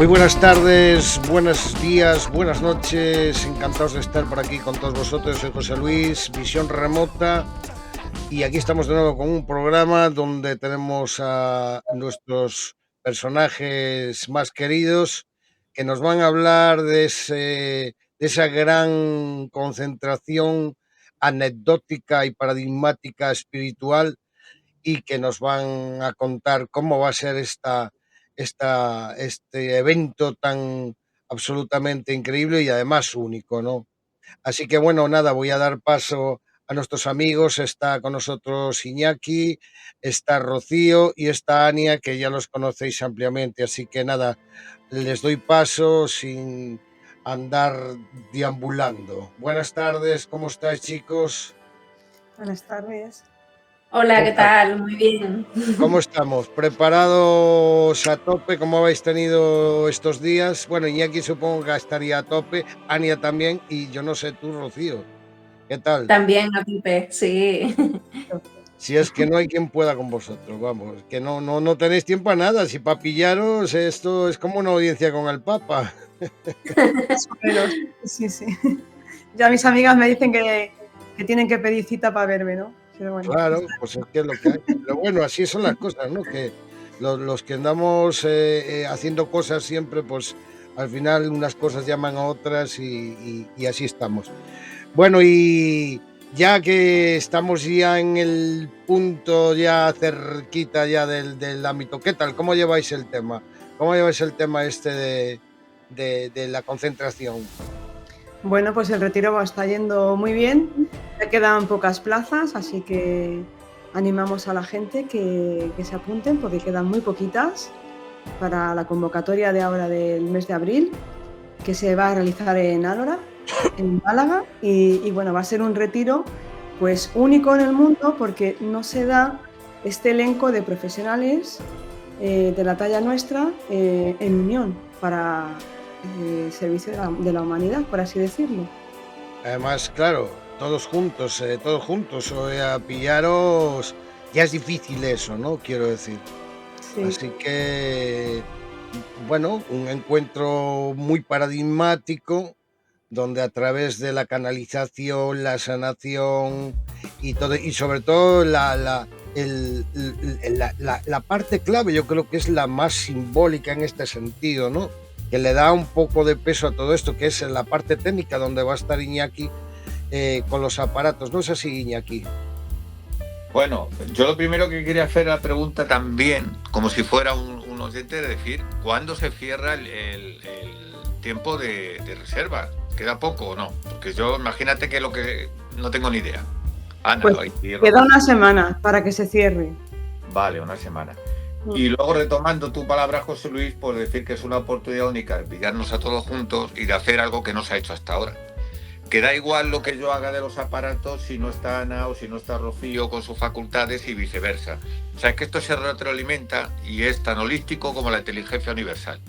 Muy buenas tardes, buenos días, buenas noches. Encantados de estar por aquí con todos vosotros. Soy José Luis, Visión Remota. Y aquí estamos de nuevo con un programa donde tenemos a nuestros personajes más queridos que nos van a hablar de esa gran concentración anecdótica y paradigmática espiritual, y que nos van a contar cómo va a ser este evento tan absolutamente increíble y además único, ¿no? Así que bueno, nada, voy a dar paso a nuestros amigos. Está con nosotros Iñaki, está Rocío y está Ania, que ya los conocéis ampliamente. Así que nada, les doy paso sin andar deambulando. Buenas tardes, ¿cómo estáis, chicos? Buenas tardes. Hola, ¿Qué ¿qué tal? tal? Muy bien. ¿Cómo estamos? ¿Preparados a tope? ¿Cómo habéis tenido estos días? Bueno, Iñaki supongo que estaría a tope, Ania también, y yo no sé tú, Rocío, ¿qué tal? También a tope, sí. Si es que no hay quien pueda con vosotros, vamos, que no tenéis tiempo a nada. Si para pillaros, esto es como una audiencia con el Papa. Más o menos, sí, sí. Ya mis amigas me dicen que tienen que pedir cita para verme, ¿no? Pero bueno, Claro, pues es que es lo que hay. Pero bueno, así son las cosas, ¿no? Que los que andamos haciendo cosas siempre, pues al final unas cosas llaman a otras y así estamos. Bueno, y ya que estamos ya en el punto ya cerquita ya del ámbito, ¿qué tal? ¿Cómo lleváis el tema? ¿Cómo lleváis el tema este de la concentración? bueno, pues el retiro está yendo muy bien. Ya quedan pocas plazas, así que animamos a la gente que se apunten porque quedan muy poquitas para la convocatoria de ahora del mes de abril, que se va a realizar en Álora, en Málaga, y bueno, va a ser un retiro pues único en el mundo porque no se da este elenco de profesionales de la talla nuestra en unión para servicio de la humanidad, por así decirlo. Además, claro, todos juntos, o a pillaros, ya es difícil eso, ¿no? Quiero decir. Sí. Así que, bueno, un encuentro muy paradigmático, donde a través de la canalización, la sanación y todo, y sobre todo la parte clave, yo creo que es la más simbólica en este sentido, ¿no? Que le da un poco de peso a todo esto, que es en la parte técnica, donde va a estar Iñaki con los aparatos. ¿No es así, Iñaki? Bueno, yo lo primero que quería hacer la pregunta también, como si fuera un oyente, de decir, ¿cuándo se cierra el tiempo de reserva? ¿Queda poco o no? Porque yo, imagínate que no tengo ni idea. Ana, Pues ahí cierro. queda una semana para que se cierre. Vale, una semana. Y luego retomando tu palabra, José Luis, por decir que es una oportunidad única de pillarnos a todos juntos y de hacer algo que no se ha hecho hasta ahora. Que da igual lo que yo haga de los aparatos si no está Ana o si no está Rocío con sus facultades y viceversa. O sea, es que esto se retroalimenta y es tan holístico como la inteligencia universal.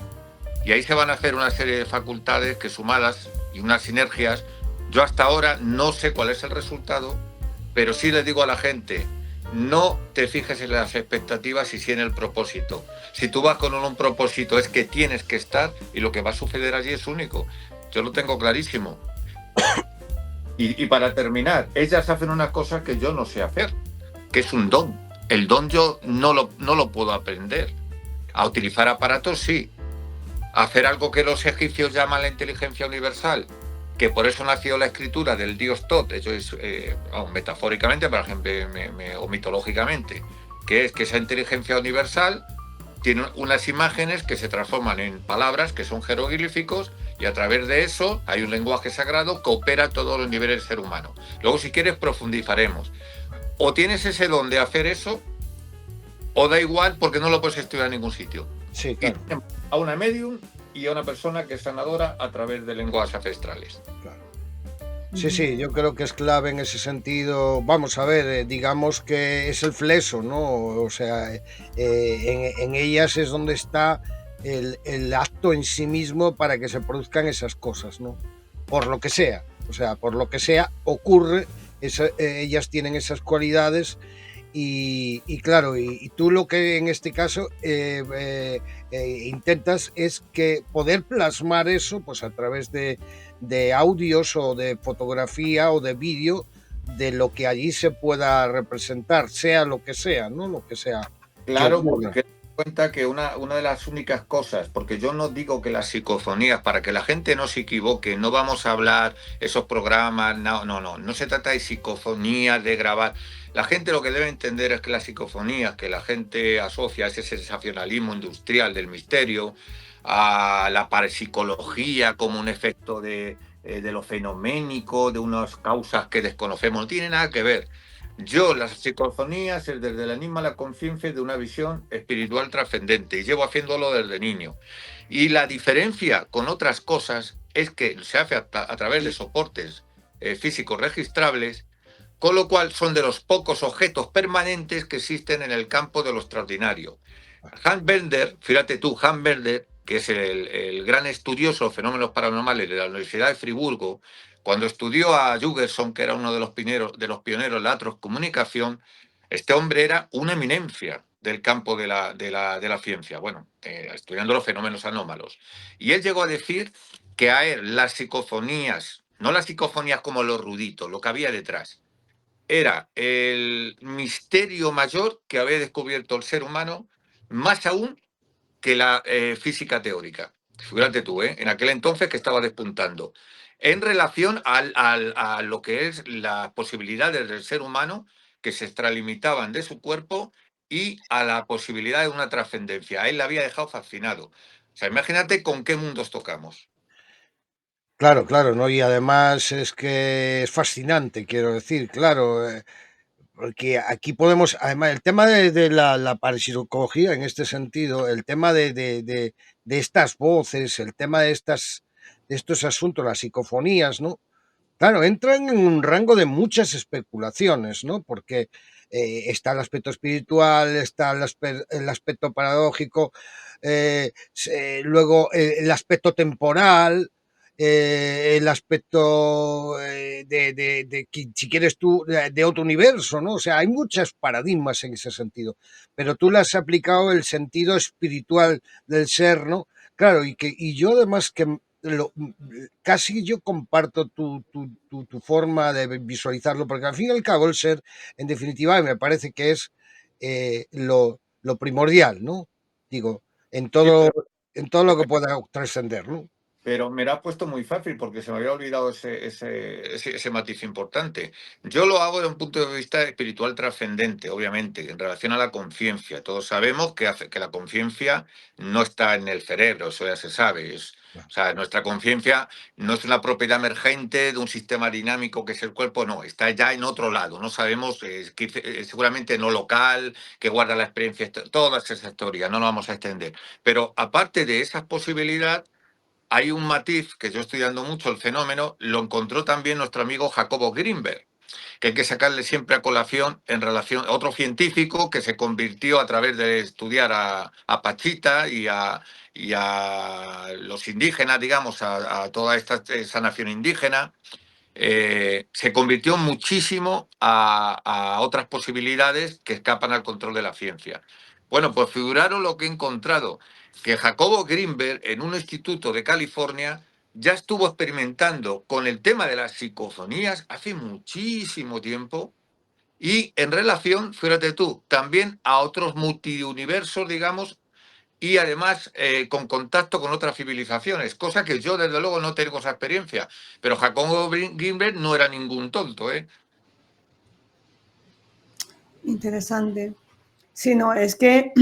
Y ahí se van a hacer una serie de facultades que sumadas y unas sinergias. Yo hasta ahora no sé cuál es el resultado, pero sí le digo a la gente, no te fijes en las expectativas y sí en el propósito. Si tú vas con un propósito es que tienes que estar y lo que va a suceder allí es único. Yo lo tengo clarísimo. Y para terminar, ellas hacen una cosa que yo no sé hacer, que es un don. El don yo no lo puedo aprender. A utilizar aparatos sí. A hacer algo que los egipcios llaman la inteligencia universal, que por eso nació la escritura del dios Tot, eso es metafóricamente, por ejemplo, o mitológicamente, que es que esa inteligencia universal tiene unas imágenes que se transforman en palabras que son jeroglíficos y a través de eso hay un lenguaje sagrado que opera a todos los niveles del ser humano. Luego, si quieres, profundizaremos. O tienes ese don de hacer eso, o da igual porque no lo puedes estudiar en ningún sitio. Sí, claro. Y a una medium y a una persona que es sanadora a través de lenguas ancestrales. Claro. Sí, yo creo que es clave en ese sentido. Vamos a ver, digamos que es el fleso, ¿no? O sea, en ellas es donde está el acto en sí mismo para que se produzcan esas cosas, ¿no? Por lo que sea, o sea, por lo que sea ocurre, ellas tienen esas cualidades Y claro, y tú lo que en este caso intentas es que poder plasmar eso pues a través de audios o de fotografía o de vídeo de lo que allí se pueda representar, sea lo que sea, ¿no? Lo que sea que Claro, ocurra. porque cuenta que una de las únicas cosas, porque yo no digo que las psicofonías, para que la gente no se equivoque, no vamos a hablar esos programas, no se trata de psicofonías, de grabar. La gente lo que debe entender es que las psicofonías que la gente asocia a ese sensacionalismo industrial del misterio, a la parapsicología como un efecto de lo fenoménico, de unas causas que desconocemos, no tiene nada que ver. Yo, las psicofonías es desde el enigma a la conciencia de una visión espiritual trascendente y llevo haciéndolo desde niño. Y la diferencia con otras cosas es que se hace a través de soportes físicos registrables, con lo cual son de los pocos objetos permanentes que existen en el campo de lo extraordinario. Hans Bender, fíjate tú, Hans Bender, que es el gran estudioso de fenómenos paranormales de la Universidad de Friburgo, cuando estudió a Jürgensen, que era uno de los pioneros de la transcomunicación, este hombre era una eminencia del campo de la ciencia, bueno, estudiando los fenómenos anómalos. Y él llegó a decir que a él las psicofonías, no las psicofonías como los ruditos, lo que había detrás, era el misterio mayor que había descubierto el ser humano, más aún que la física teórica. Fíjate tú, en aquel entonces que estaba despuntando. En relación a lo que es las posibilidades del ser humano que se extralimitaban de su cuerpo y a la posibilidad de una trascendencia. A él le había dejado fascinado. O sea, imagínate con qué mundos tocamos. Claro, claro, ¿no? Y además es que es fascinante, quiero decir, claro, porque aquí podemos, además, el tema de la parapsicología en este sentido, el tema de estas voces, el tema de estos asuntos, las psicofonías, ¿no? Claro, entran en un rango de muchas especulaciones, ¿no? Porque está el aspecto espiritual, está el aspecto paradójico, luego el aspecto temporal, el aspecto si quieres tú, de otro universo, ¿no? O sea, hay muchos paradigmas en ese sentido, pero tú le has aplicado el sentido espiritual del ser, ¿no? Claro, y yo además que casi yo comparto tu forma de visualizarlo, porque al fin y al cabo el ser, en definitiva, me parece que es lo primordial, ¿no? Digo, en Sí, todo, en todo lo que pueda trascender, ¿no? pero me lo ha puesto muy fácil porque se me había olvidado ese matiz importante. Yo lo hago desde un punto de vista espiritual trascendente, obviamente, en relación a la conciencia. Todos sabemos que la conciencia no está en el cerebro, eso ya se sabe. O sea, nuestra conciencia no es una propiedad emergente de un sistema dinámico que es el cuerpo, no, está ya en otro lado. No sabemos, seguramente no local, que guarda la experiencia, toda esa historia, no lo vamos a extender. Pero aparte de esa posibilidad, hay un matiz que yo estoy dando mucho el fenómeno, lo encontró también nuestro amigo Jacobo Grinberg, que hay que sacarle siempre a colación en relación a otro científico que se convirtió a través de estudiar a Pachita y a los indígenas, digamos, a toda esa nación indígena. Se convirtió muchísimo a otras posibilidades que escapan al control de la ciencia. Bueno, pues figuraron lo que he encontrado, que Jacobo Grinberg, en un instituto de California, ya estuvo experimentando con el tema de las psicofonías hace muchísimo tiempo y en relación, fíjate tú, también a otros multiuniversos, digamos, y además con contacto con otras civilizaciones, cosa que yo desde luego no tengo esa experiencia, pero Jacobo Grinberg no era ningún tonto, ¿eh? Interesante. Sí, no, es que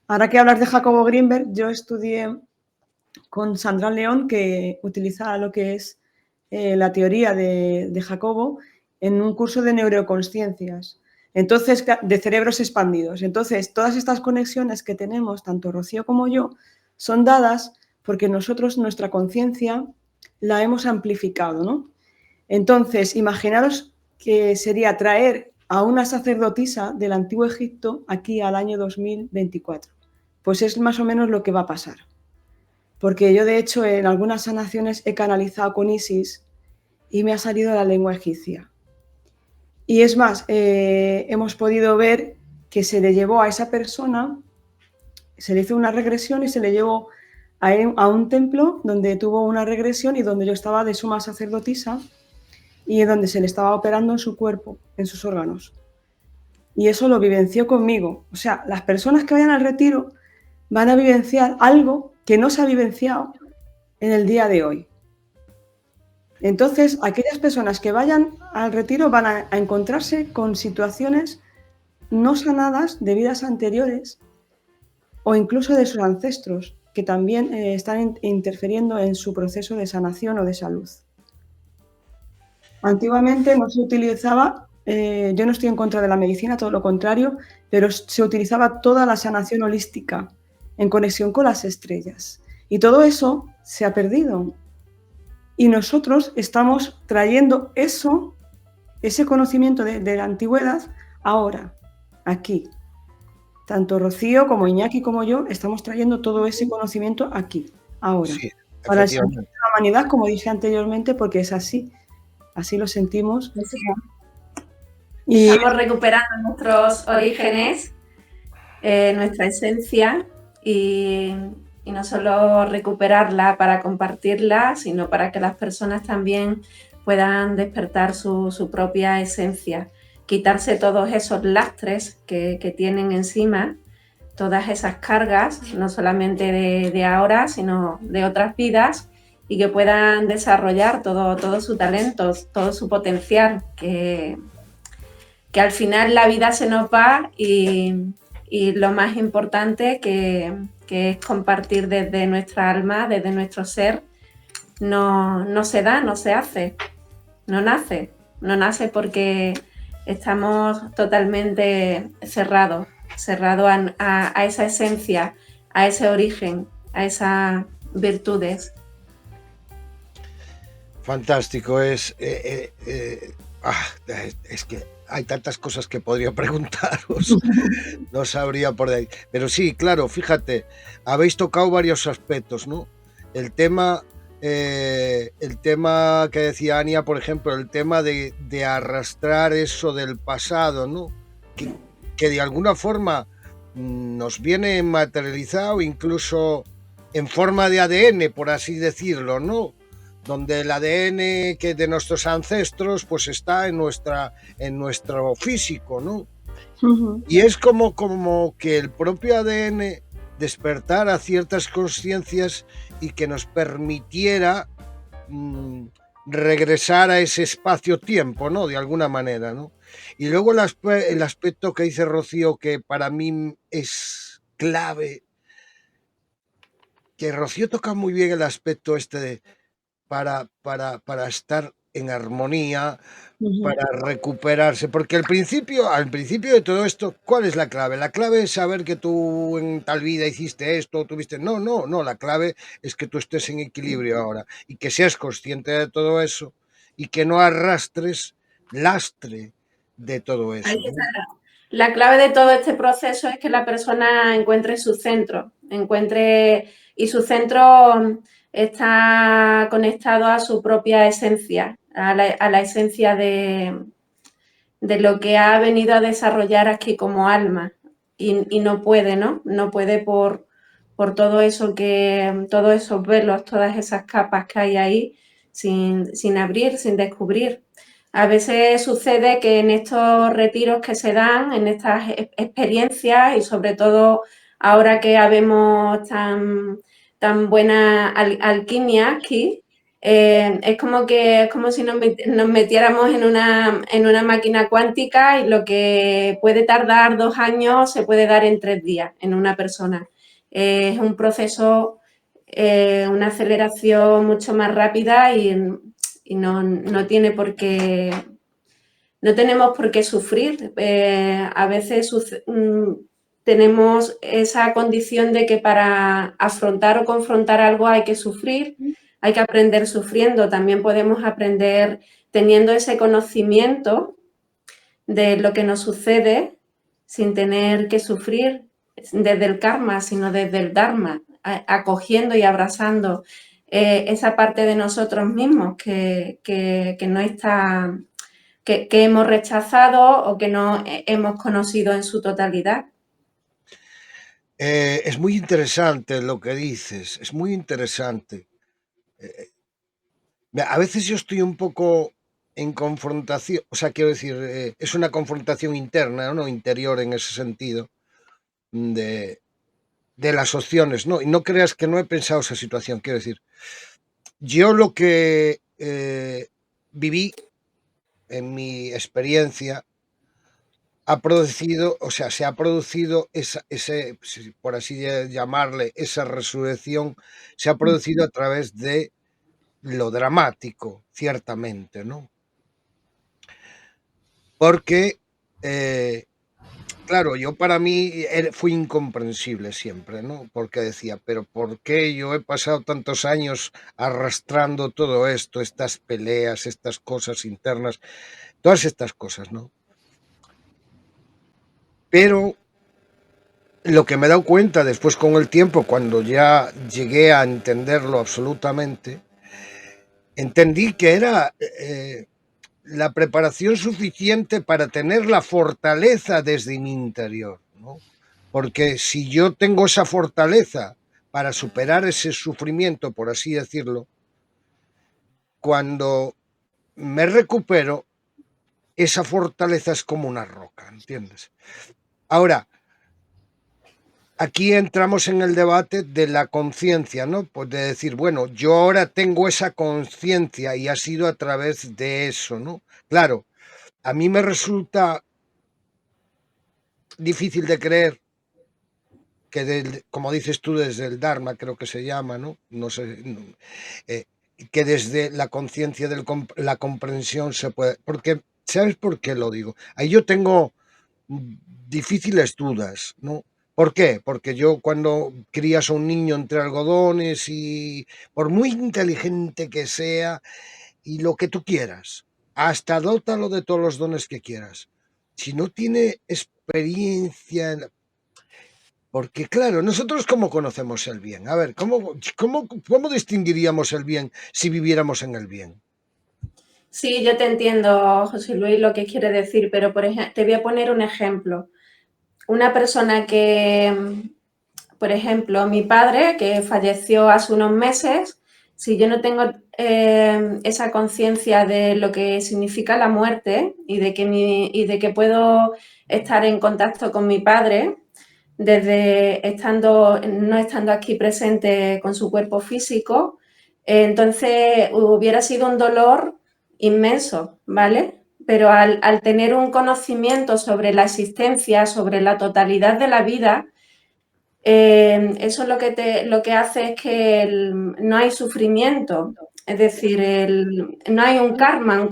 ahora que hablas de Jacobo Grinberg, yo estudié con Sandra León, que utiliza lo que es la teoría de Jacobo en un curso de neuroconsciencias. Entonces, de cerebros expandidos. Entonces, todas estas conexiones que tenemos, tanto Rocío como yo, son dadas porque nosotros nuestra conciencia la hemos amplificado, ¿no? Entonces, imaginaros que sería traer a una sacerdotisa del Antiguo Egipto aquí al año 2024. Pues es más o menos lo que va a pasar. Porque yo, de hecho, en algunas sanaciones he canalizado con Isis y me ha salido la lengua egipcia. Y es más, hemos podido ver que se le llevó a esa persona, se le hizo una regresión y se le llevó a un templo donde tuvo una regresión y donde yo estaba de suma sacerdotisa y donde se le estaba operando en su cuerpo, en sus órganos. Y eso lo vivenció conmigo. O sea, las personas que vayan al retiro van a vivenciar algo que no se ha vivenciado en el día de hoy. Entonces, aquellas personas que vayan al retiro van a encontrarse con situaciones no sanadas de vidas anteriores o incluso de sus ancestros, que también están interfiriendo en su proceso de sanación o de salud. Antiguamente no se utilizaba, yo no estoy en contra de la medicina, todo lo contrario, pero se utilizaba toda la sanación holística en conexión con las estrellas. Y todo eso se ha perdido. Y nosotros estamos trayendo eso, ese conocimiento de la antigüedad, ahora, aquí. Tanto Rocío como Iñaki como yo estamos trayendo todo ese conocimiento aquí, ahora. Sí, Para el servicio efectivamente. de la humanidad, como dije anteriormente, porque es así. Así lo sentimos. Y Estamos recuperando nuestros orígenes, nuestra esencia y no solo recuperarla para compartirla, sino para que las personas también puedan despertar su propia esencia, quitarse todos esos lastres que tienen encima, todas esas cargas, no solamente de ahora, sino de otras vidas, y que puedan desarrollar todo su talento, todo su potencial, que al final la vida se nos va y lo más importante que es compartir desde nuestra alma, desde nuestro ser, no se da, no se hace, no nace porque estamos totalmente cerrados a esa esencia, a ese origen, a esas virtudes. Fantástico, es que hay tantas cosas que podría preguntaros, no sabría por ahí. Pero sí, claro, fíjate, habéis tocado varios aspectos, ¿no? El tema que decía Ania, por ejemplo, el tema de arrastrar eso del pasado, ¿no? Que de alguna forma nos viene materializado, incluso en forma de ADN, por así decirlo, ¿no? Donde el ADN que de nuestros ancestros pues está en nuestro físico, ¿no? Y es como que el propio ADN despertara ciertas conciencias y que nos permitiera regresar a ese espacio-tiempo, ¿no? De alguna manera, ¿no? Y luego el aspecto que dice Rocío, que para mí es clave, que Rocío toca muy bien el aspecto este de para estar en armonía, para recuperarse, porque al principio de todo esto, ¿cuál es la clave? La clave es saber que tú en tal vida hiciste esto, tuviste... No, la clave es que tú estés en equilibrio ahora y que seas consciente de todo eso y que no arrastres lastre de todo eso, ¿no? La clave de todo este proceso es que la persona encuentre su centro, y su centro está conectado a su propia esencia, a la esencia de lo que ha venido a desarrollar aquí como alma y no puede, ¿no? No puede por todo eso todos esos velos, todas esas capas que hay ahí sin abrir, sin descubrir. A veces sucede que en estos retiros que se dan, en estas experiencias y sobre todo ahora que habemos tan buena alquimia aquí, es como si nos metiéramos en una máquina cuántica y lo que puede tardar 2 años se puede dar en 3 días en una persona. Es un proceso, una aceleración mucho más rápida y no tiene por qué, no tenemos por qué sufrir. A veces tenemos esa condición de que para afrontar o confrontar algo hay que sufrir, hay que aprender sufriendo. También podemos aprender teniendo ese conocimiento de lo que nos sucede sin tener que sufrir desde el karma, sino desde el dharma, acogiendo y abrazando esa parte de nosotros mismos que no está que hemos rechazado o que no hemos conocido en su totalidad. Es muy interesante lo que dices, es muy interesante. A veces yo estoy un poco en confrontación, o sea, quiero decir, es una confrontación interna, ¿no? Interior en ese sentido, de, de las opciones, ¿no? Y no creas que no he pensado esa situación, quiero decir, yo lo que viví en mi experiencia ha producido, o sea, se ha producido ese, por así llamarle, esa resurrección, se ha producido a través de lo dramático, ciertamente, ¿no? Porque, claro, yo para mí fui incomprensible siempre, ¿no? Porque decía, pero ¿por qué yo he pasado tantos años arrastrando todo esto, estas peleas, estas cosas internas, todas estas cosas, ¿no? Pero lo que me he dado cuenta después con el tiempo, cuando ya llegué a entenderlo absolutamente, entendí que era la preparación suficiente para tener la fortaleza desde mi interior, ¿no? Porque si yo tengo esa fortaleza para superar ese sufrimiento, por así decirlo, cuando me recupero, esa fortaleza es como una roca, ¿entiendes? Ahora, aquí entramos en el debate de la conciencia, ¿no? Pues de decir, bueno, yo ahora tengo esa conciencia y ha sido a través de eso, ¿no? Claro, a mí me resulta difícil de creer que, como dices tú, desde el Dharma, creo que se llama, ¿no? No sé, eh, que desde la conciencia de la comprensión se puede... Porque, ¿sabes por qué lo digo? Ahí yo tengo difíciles dudas, ¿no? ¿Por qué? Porque yo cuando crías a un niño entre algodones y por muy inteligente que sea y lo que tú quieras, hasta dótalo de todos los dones que quieras, si no tiene experiencia, porque claro, nosotros cómo conocemos el bien, a ver, ¿cómo distinguiríamos el bien si viviéramos en el bien? Sí, yo te entiendo, José Luis, lo que quiere decir, pero por ejemplo, te voy a poner un ejemplo. Una persona que, por ejemplo, mi padre, que falleció hace unos meses, si yo no tengo esa conciencia de lo que significa la muerte y de que puedo estar en contacto con mi padre, desde no estando aquí presente con su cuerpo físico, entonces hubiera sido un dolor inmenso, ¿vale? Pero al tener un conocimiento sobre la existencia, sobre la totalidad de la vida, eso lo que hace es que no hay sufrimiento, es decir, no hay un karma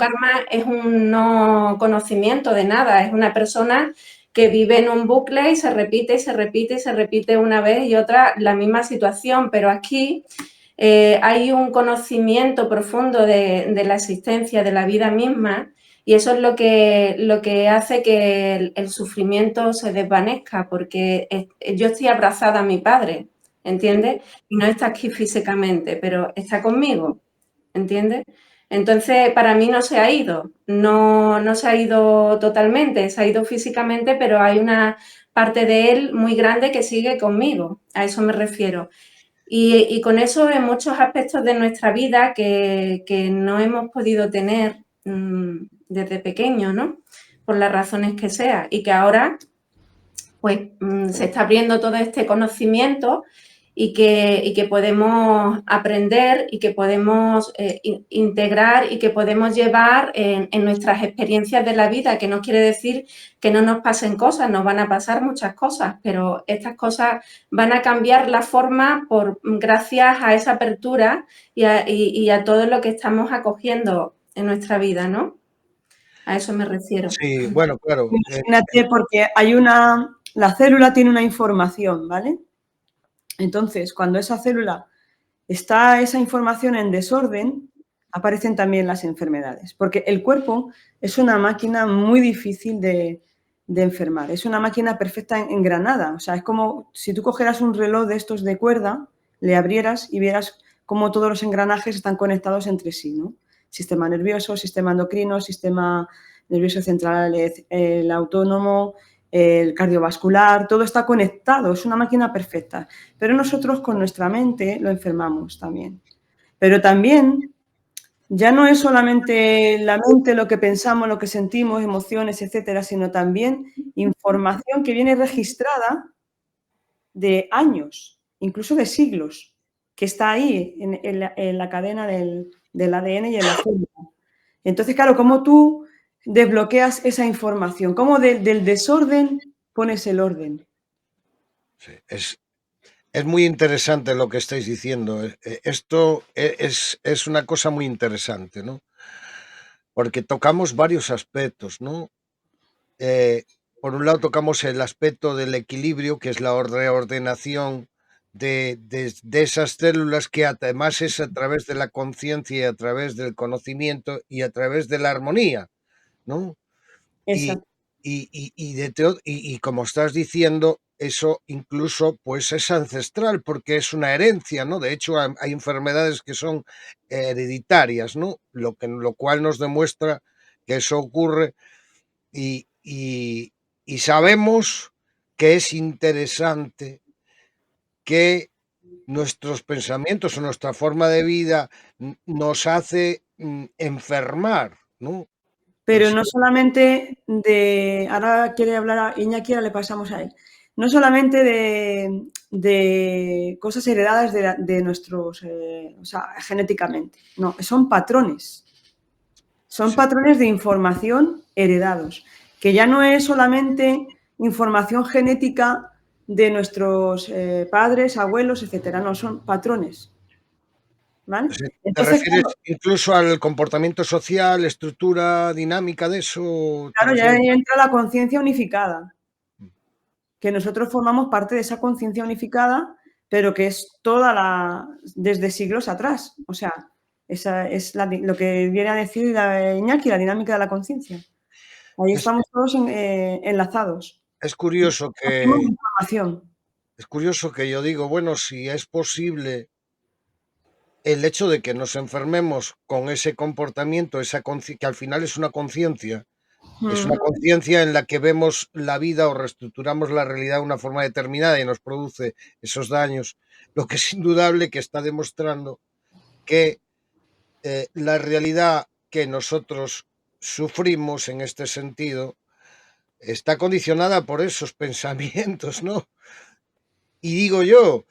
es un no conocimiento de nada, es una persona que vive en un bucle y se repite y se repite y se repite una vez y otra la misma situación, pero aquí hay un conocimiento profundo de la existencia, de la vida misma, y eso es lo que hace que el sufrimiento se desvanezca, porque yo estoy abrazada a mi padre, ¿entiendes? Y no está aquí físicamente, pero está conmigo, ¿entiendes? Entonces, para mí no se ha ido, no se ha ido totalmente, se ha ido físicamente, pero hay una parte de él muy grande que sigue conmigo, a eso me refiero. Y con eso en muchos aspectos de nuestra vida que no hemos podido tener desde pequeño, ¿no? Por las razones que sea. Y que ahora, pues, se está abriendo todo este conocimiento y que podemos aprender y que podemos integrar y que podemos llevar en nuestras experiencias de la vida, que no quiere decir que no nos pasen cosas, nos van a pasar muchas cosas, pero estas cosas van a cambiar la forma gracias a esa apertura y a todo lo que estamos acogiendo en nuestra vida, ¿no? A eso me refiero. Sí, bueno, claro. Imagínate, porque la célula tiene una información, ¿vale? Entonces, cuando esa célula está esa información en desorden, aparecen también las enfermedades, porque el cuerpo es una máquina muy difícil de enfermar, es una máquina perfecta engranada, o sea, es como si tú cogieras un reloj de estos de cuerda, le abrieras y vieras cómo todos los engranajes están conectados entre sí, ¿no? Sistema nervioso, sistema endocrino, sistema nervioso central, el autónomo, el cardiovascular, todo está conectado, es una máquina perfecta. Pero nosotros con nuestra mente lo enfermamos también. Pero también ya no es solamente la mente lo que pensamos, lo que sentimos, emociones, etcétera, sino también información que viene registrada de años, incluso de siglos, que está ahí en la cadena del ADN y en la célula. Entonces, claro, ¿cómo tú desbloqueas esa información? ¿Cómo del desorden pones el orden? Sí, es muy interesante lo que estáis diciendo. Esto es una cosa muy interesante, ¿no? Porque tocamos varios aspectos, ¿no? Eh, por un lado tocamos el aspecto del equilibrio, que es la reordenación de esas células, que además es a través de la conciencia y a través del conocimiento y a través de la armonía, ¿no? Y, Exacto. y como estás diciendo, eso incluso pues es ancestral porque es una herencia, ¿no? De hecho, hay enfermedades que son hereditarias, ¿no? Lo cual nos demuestra que eso ocurre y sabemos que es interesante que nuestros pensamientos o nuestra forma de vida nos hace enfermar, ¿no? Pero no solamente de, ahora quiere hablar Iñaki, ahora le pasamos a él, no solamente de cosas heredadas de nuestros, o sea, genéticamente, no, son patrones. Son Sí. patrones de información heredados, que ya no es solamente información genética de nuestros padres, abuelos, etcétera, no, son patrones. ¿Vale? ¿Te Entonces, refieres claro, incluso al comportamiento social, estructura dinámica de eso? ¿Te claro, ya refieres? ahí entra la conciencia unificada, que nosotros formamos parte de esa conciencia unificada, pero que es desde siglos atrás. O sea, esa es lo que viene a decir Iñaki, la dinámica de la conciencia. Ahí Es, estamos todos enlazados. es curioso Compartimos que información. es curioso que yo digo, bueno, si es posible el hecho de que nos enfermemos con ese comportamiento, que al final es una conciencia en la que vemos la vida o reestructuramos la realidad de una forma determinada y nos produce esos daños, lo que es indudable que está demostrando que la realidad que nosotros sufrimos en este sentido está condicionada por esos pensamientos, ¿no? Y digo yo,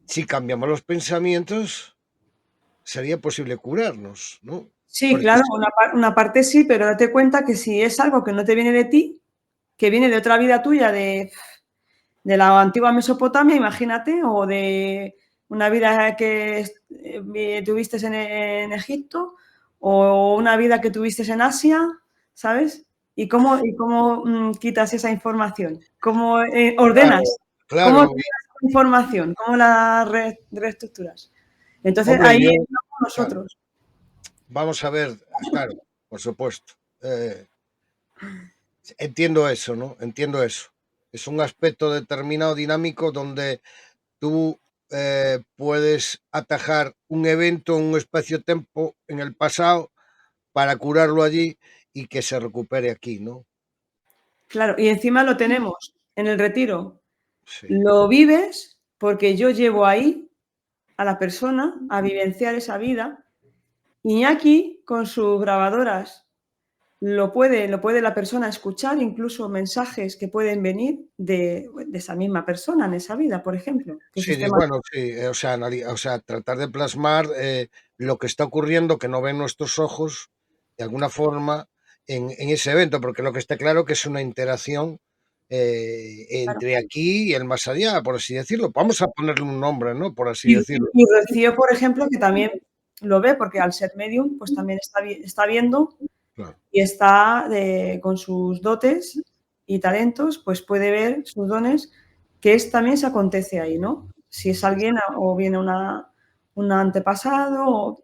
si cambiamos los pensamientos, sería posible curarnos, ¿no? Sí, Porque claro, una parte sí, pero date cuenta que si es algo que no te viene de ti, que viene de otra vida tuya, de la antigua Mesopotamia, imagínate, o de una vida que tuviste en Egipto, o una vida que tuviste en Asia, ¿sabes? ¿Y cómo quitas esa información? ¿Cómo claro, ordenas? ¿Cómo claro, ordenas esa información? ¿Cómo la reestructuras? Entonces, hombre, ahí yo, estamos claro, nosotros. vamos a ver, claro, por supuesto. Entiendo eso, ¿no? Entiendo eso. Es un aspecto determinado dinámico donde tú puedes atajar un evento, un espacio-tiempo en el pasado para curarlo allí y que se recupere aquí, ¿no? Claro, y encima lo tenemos en el retiro. Sí. Lo vives porque yo llevo ahí a la persona a vivenciar esa vida. Iñaki, con sus grabadoras, lo puede la persona escuchar, incluso mensajes que pueden venir de esa misma persona en esa vida, por ejemplo, que eso Sí, esté bueno, sí, o sea, o sea, tratar de plasmar lo que está ocurriendo que no ven nuestros ojos de alguna forma en ese evento, porque lo que está claro que es una interacción claro. entre aquí y el más allá, por así decirlo. Vamos a ponerle un nombre, ¿no? Por así Y, decirlo. y Rocío, por ejemplo, que también lo ve, porque al ser medium, pues también está viendo Claro, y está con sus dotes y talentos, pues puede ver sus dones, que también se acontece ahí, ¿no? Si es alguien o viene un antepasado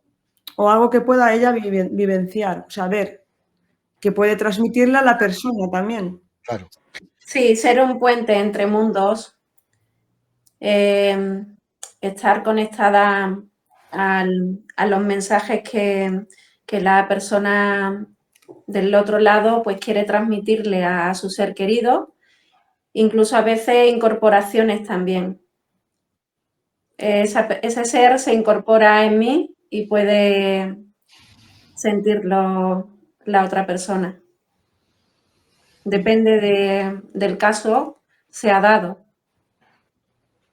o algo que pueda ella vivenciar, o sea, ver, que puede transmitirle a la persona también. claro. Sí, ser un puente entre mundos, estar conectada a los mensajes que la persona del otro lado pues quiere transmitirle a su ser querido, incluso a veces incorporaciones también. Ese ser se incorpora en mí y puede sentirlo la otra persona. Depende del caso, se ha dado.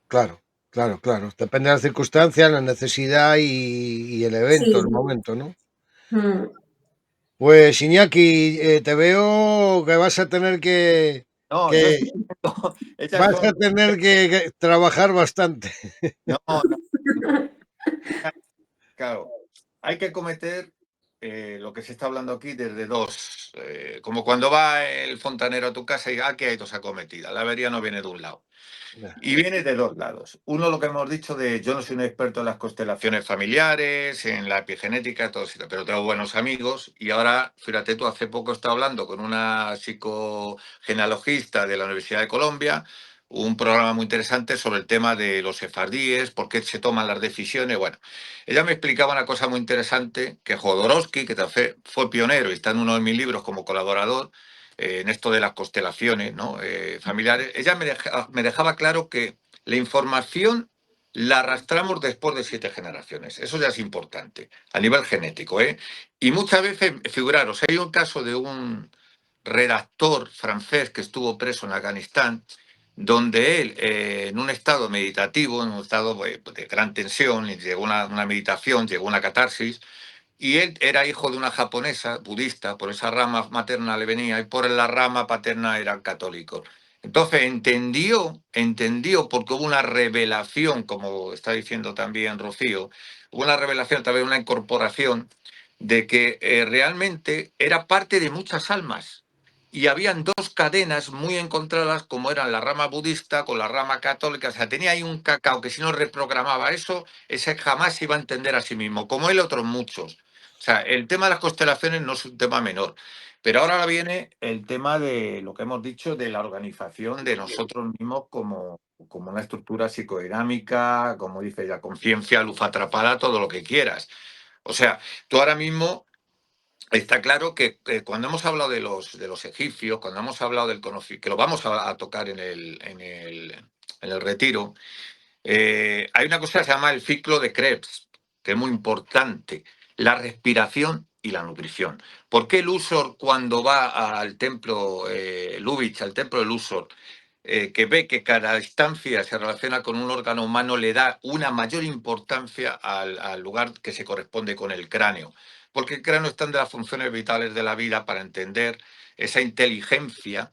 Claro, claro, claro. Depende de las circunstancias, la necesidad y el evento, el Sí. momento, ¿no? Mm. Pues Iñaki, te veo que vas a tener No, yo que estoy viendo, ellas vas a son, tener que trabajar bastante. no, no, claro, hay que cometer lo que se está hablando aquí desde dos, como cuando va el fontanero a tu casa y aquí hay dos acometidas, la avería no viene de un lado. Y viene de dos lados. Uno, lo que hemos dicho de yo no soy un experto en las constelaciones familiares, en la epigenética, todo eso, pero tengo buenos amigos. Y ahora, fíjate tú, hace poco estaba hablando con una psicogenealogista de la Universidad de Colombia, un programa muy interesante sobre el tema de los sefardíes, por qué se toman las decisiones. Bueno, ella me explicaba una cosa muy interesante, que Jodorowsky, que fue pionero y está en uno de mis libros como colaborador, en esto de las constelaciones, ¿no? Familiares, ella me dejaba claro que la información la arrastramos después de 7 generaciones. Eso ya es importante, a nivel genético, ¿eh? Y muchas veces, figuraros, hay un caso de un redactor francés que estuvo preso en Afganistán, donde él, en un estado meditativo, en un estado de gran tensión, llegó una meditación, llegó una catarsis, y él era hijo de una japonesa budista, por esa rama materna le venía, y por la rama paterna eran católicos. Entonces entendió porque hubo una revelación, como está diciendo también Rocío, hubo una revelación, también una incorporación, de que realmente era parte de muchas almas. Y habían dos cadenas muy encontradas, como eran la rama budista con la rama católica. O sea, tenía ahí un cacao que si no reprogramaba eso, ese jamás se iba a entender a sí mismo, como él otros muchos. O sea, el tema de las constelaciones no es un tema menor. Pero ahora viene el tema de lo que hemos dicho de la organización de nosotros mismos como una estructura psicodinámica, como dice ya, conciencia, luz atrapada, todo lo que quieras. O sea, tú ahora mismo está claro que cuando hemos hablado de los egipcios, cuando hemos hablado del conocimiento, que lo vamos a tocar en el retiro, hay una cosa que se llama el ciclo de Krebs, que es muy importante, la respiración y la nutrición. ¿Por qué Luxor, cuando va al templo Lubitsch, al templo de Luxor, que ve que cada instancia se relaciona con un órgano humano, le da una mayor importancia al lugar que se corresponde con el cráneo? Porque el cráneo está de las funciones vitales de la vida para entender esa inteligencia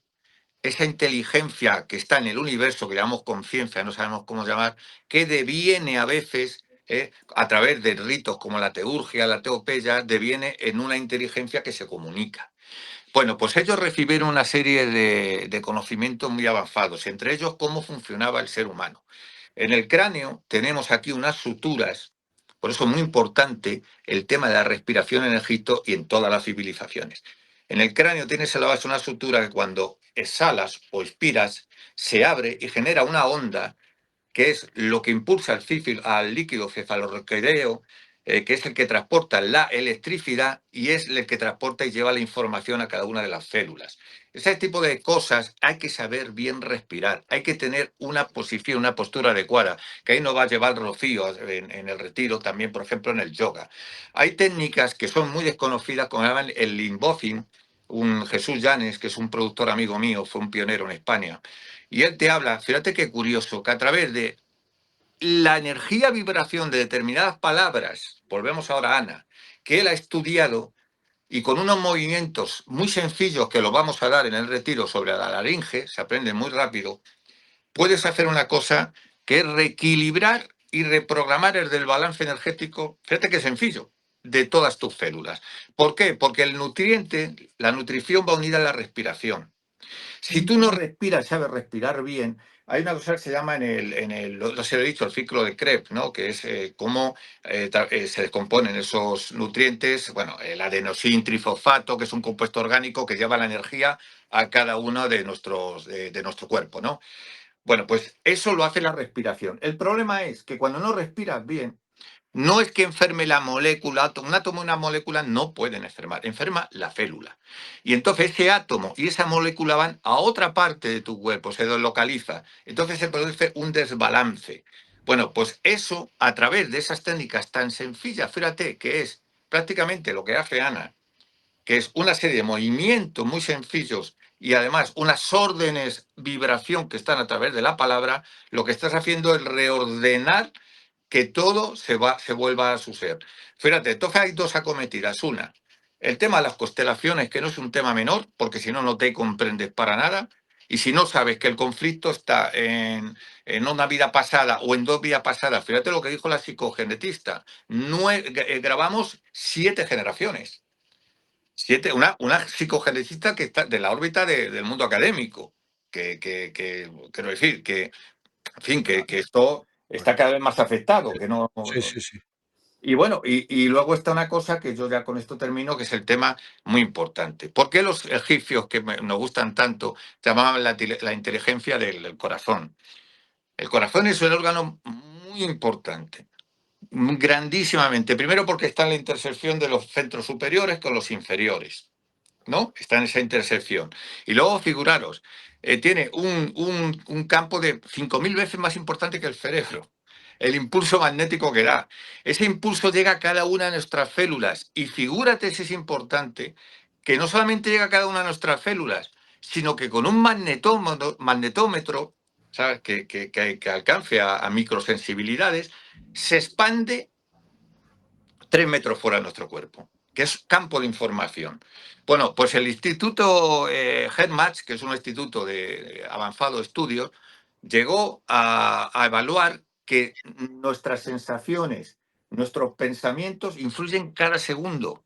que está en el universo, que llamamos conciencia, no sabemos cómo llamar, que deviene a veces, a través de ritos como la teurgia, la teopeya, deviene en una inteligencia que se comunica. Bueno, pues ellos recibieron una serie de conocimientos muy avanzados, entre ellos cómo funcionaba el ser humano. En el cráneo tenemos aquí unas suturas, por eso es muy importante el tema de la respiración en Egipto y en todas las civilizaciones. En el cráneo tienes a la base una sutura que cuando exhalas o expiras se abre y genera una onda que es lo que impulsa al líquido cefalorraquídeo, que es el que transporta la electricidad y es el que transporta y lleva la información a cada una de las células. Ese tipo de cosas hay que saber bien respirar, hay que tener una posición, una postura adecuada, que ahí nos va a llevar Rocío en el retiro, también, por ejemplo, en el yoga. Hay técnicas que son muy desconocidas, como llaman el invoicing. Un Jesús Llanes, que es un productor amigo mío, fue un pionero en España, y él te habla, fíjate qué curioso, que a través de la energía vibración de determinadas palabras, volvemos ahora a Ana, que él ha estudiado y con unos movimientos muy sencillos que lo vamos a dar en el retiro sobre la laringe, se aprende muy rápido, puedes hacer una cosa que es reequilibrar y reprogramar el del balance energético, fíjate qué sencillo, de todas tus células. ¿Por qué? Porque el nutriente, la nutrición va unida a la respiración. Si tú no respiras, sabes respirar bien, hay una cosa que se llama lo se lo he dicho, el ciclo de Krebs, ¿no? Que es cómo se descomponen esos nutrientes, bueno, el adenosín trifosfato, que es un compuesto orgánico que lleva la energía a cada uno de nuestro cuerpo, ¿no? Bueno, pues eso lo hace la respiración. El problema es que cuando no respiras bien, No es que enferme la molécula, un átomo y una molécula no pueden enfermar, enferma la célula. Y entonces ese átomo y esa molécula van a otra parte de tu cuerpo, se deslocaliza. Entonces se produce un desbalance. Bueno, pues eso a través de esas técnicas tan sencillas, fíjate que es prácticamente lo que hace Ana, que es una serie de movimientos muy sencillos y además unas órdenes, vibración que están a través de la palabra, lo que estás haciendo es reordenar que todo se vuelva a su ser. Fíjate, entonces hay dos acometidas. Una, el tema de las constelaciones, que no es un tema menor, porque si no, no te comprendes para nada. Y si no sabes que el conflicto está en una vida pasada o en dos vidas pasadas, fíjate lo que dijo la psicogenetista. Grabamos 7 generaciones. Una psicogeneticista que está de la órbita del mundo académico. Quiero decir, que, en fin, que esto está cada vez más afectado, que no. Sí, sí, sí. Y bueno, y luego está una cosa que yo ya con esto termino, que es el tema muy importante. ¿Por qué los egipcios, que nos gustan tanto, llamaban la inteligencia del corazón? El corazón es un órgano muy importante, grandísimamente. Primero porque está en la intersección de los centros superiores con los inferiores, ¿no? Está en esa intersección. Y luego, figuraros, tiene un campo de 5.000 veces más importante que el cerebro. El impulso magnético que da. Ese impulso llega a cada una de nuestras células. Y figúrate si es importante que no solamente llega a cada una de nuestras células, sino que con un magnetómetro, ¿sabes? Que alcance a microsensibilidades, se expande 3 metros fuera de nuestro cuerpo, que es campo de información. Bueno, pues el Instituto HeadMatch, que es un instituto de avanzado estudios, llegó a evaluar que nuestras sensaciones, nuestros pensamientos influyen cada segundo.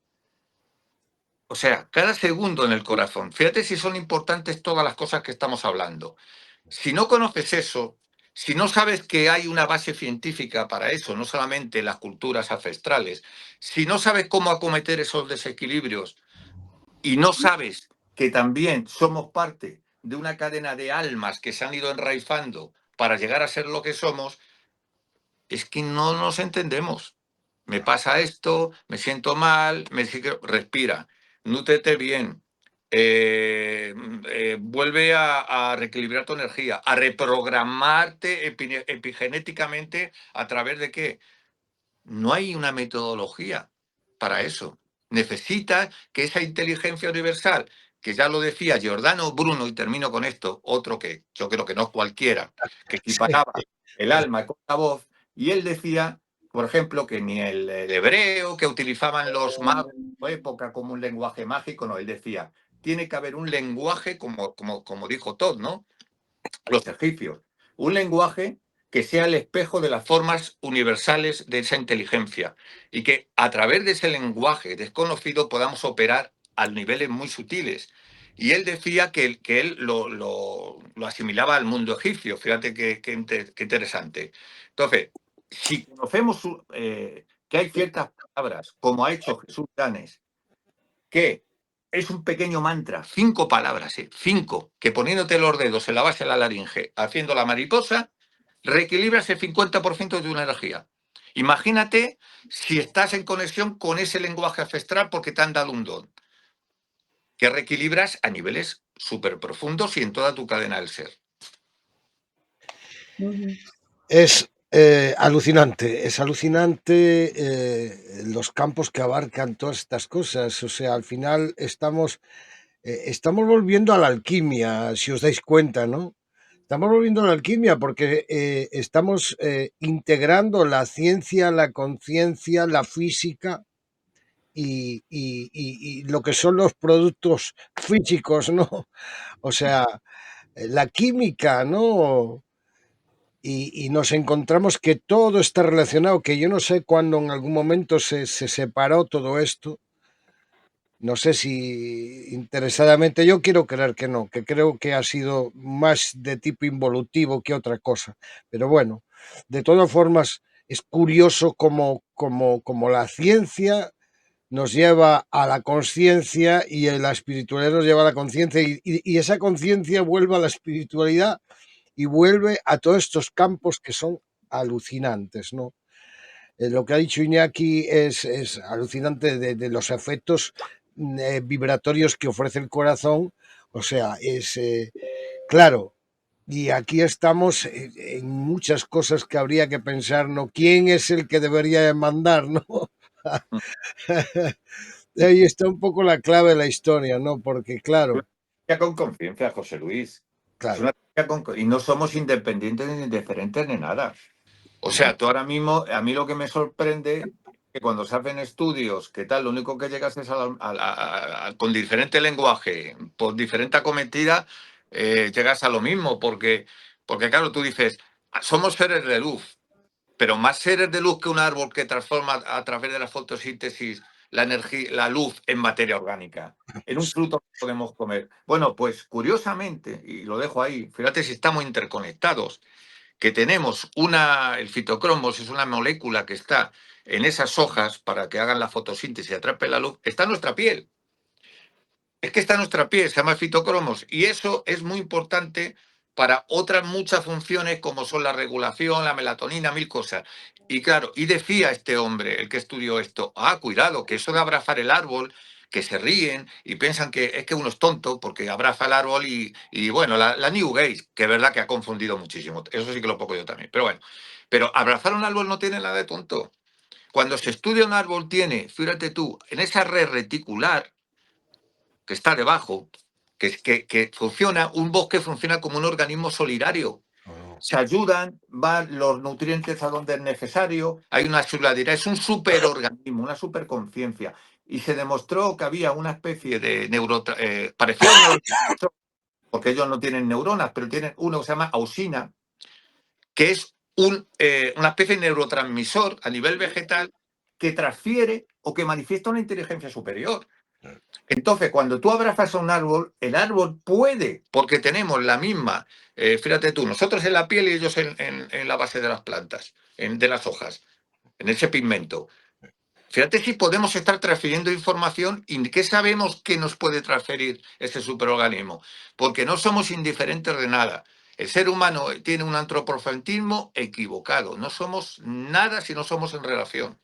O sea, cada segundo en el corazón. Fíjate si son importantes todas las cosas que estamos hablando. Si no conoces eso, si no sabes que hay una base científica para eso, no solamente las culturas ancestrales, si no sabes cómo acometer esos desequilibrios y no sabes que también somos parte de una cadena de almas que se han ido enraizando para llegar a ser lo que somos, es que no nos entendemos. Me pasa esto, me siento mal, respira, nútrete bien, vuelve a reequilibrar tu energía, a reprogramarte epigenéticamente a través de qué. No hay una metodología para eso. Necesitas que esa inteligencia universal, que ya lo decía Giordano Bruno, y termino con esto, otro que yo creo que no cualquiera, que Sí, equiparaba el alma con la voz, y él decía, por ejemplo, que ni el hebreo que utilizaban los magos de su época como un lenguaje mágico, no, él decía, tiene que haber un lenguaje, como dijo Todd, ¿no? Los egipcios, un lenguaje que sea el espejo de las formas universales de esa inteligencia y que a través de ese lenguaje desconocido podamos operar a niveles muy sutiles. Y él decía que él lo asimilaba al mundo egipcio. Fíjate qué interesante. Entonces, si conocemos que hay ciertas palabras, como ha hecho Jesús Danes, que es un pequeño mantra, 5 palabras, 5, que poniéndote los dedos en la base de la laringe, haciendo la mariposa, reequilibras el 50% de tu energía. Imagínate si estás en conexión con ese lenguaje ancestral porque te han dado un don, que reequilibras a niveles súper profundos y en toda tu cadena del ser. Es es alucinante los campos que abarcan todas estas cosas. O sea, al final estamos volviendo a la alquimia, si os dais cuenta, ¿no? Estamos volviendo a la alquimia porque estamos integrando la ciencia, la conciencia, la física y lo que son los productos físicos, ¿no? O sea, la química, ¿no? Y nos encontramos que todo está relacionado, que yo no sé cuándo en algún momento se separó todo esto. No sé si interesadamente, yo quiero creer que no, que creo que ha sido más de tipo involutivo que otra cosa. Pero bueno, de todas formas, es curioso como la ciencia nos lleva a la conciencia y la espiritualidad nos lleva a la conciencia y esa conciencia vuelve a la espiritualidad y vuelve a todos estos campos que son alucinantes, ¿no? lo que ha dicho Iñaki es alucinante de los efectos vibratorios que ofrece el corazón. O sea, claro. Y aquí estamos en muchas cosas que habría que pensar, ¿no? ¿Quién es el que debería mandar, no? Ahí está un poco la clave de la historia, ¿no? Porque, claro, Con conciencia, José Luis. Es claro. una y no somos independientes ni indiferentes ni nada. O sea, tú ahora mismo, a mí lo que me sorprende es que cuando se hacen estudios, que tal, lo único que llegas es con diferente lenguaje, por diferente acometida, llegas a lo mismo, porque claro, tú dices, somos seres de luz, pero más seres de luz que un árbol que transforma a través de la fotosíntesis la energía, la luz en materia orgánica, en un fruto que podemos comer. Bueno, pues curiosamente, y lo dejo ahí, fíjate si estamos interconectados, que tenemos el fitocromos es una molécula que está en esas hojas para que hagan la fotosíntesis y atrape la luz, está en nuestra piel. Es que está en nuestra piel, se llama fitocromos, y eso es muy importante para otras muchas funciones como son la regulación, la melatonina, mil cosas. Y claro, y decía este hombre, el que estudió esto, cuidado, que eso de abrazar el árbol, que se ríen y piensan que es que uno es tonto porque abraza el árbol y bueno, la New Gaze, que es verdad que ha confundido muchísimo, eso sí que lo pongo yo también, pero bueno, pero abrazar un árbol no tiene nada de tonto. Cuando se estudia un árbol tiene, fíjate tú, en esa red reticular, que está debajo, que funciona, un bosque funciona como un organismo solidario. Se ayudan, van los nutrientes a donde es necesario, hay una solidaridad, es un superorganismo, una superconciencia. Y se demostró que había una especie de parecía un neurotransmisor, porque ellos no tienen neuronas, pero tienen uno que se llama ausina, que es una especie de neurotransmisor a nivel vegetal que transfiere o que manifiesta una inteligencia superior. Entonces, cuando tú abrazas a un árbol, el árbol puede, porque tenemos la misma, fíjate tú, nosotros en la piel y ellos en la base de las plantas, de las hojas, en ese pigmento. Fíjate si podemos estar transfiriendo información y qué sabemos que nos puede transferir ese superorganismo, porque no somos indiferentes de nada. El ser humano tiene un antropocentrismo equivocado. No somos nada si no somos en relación.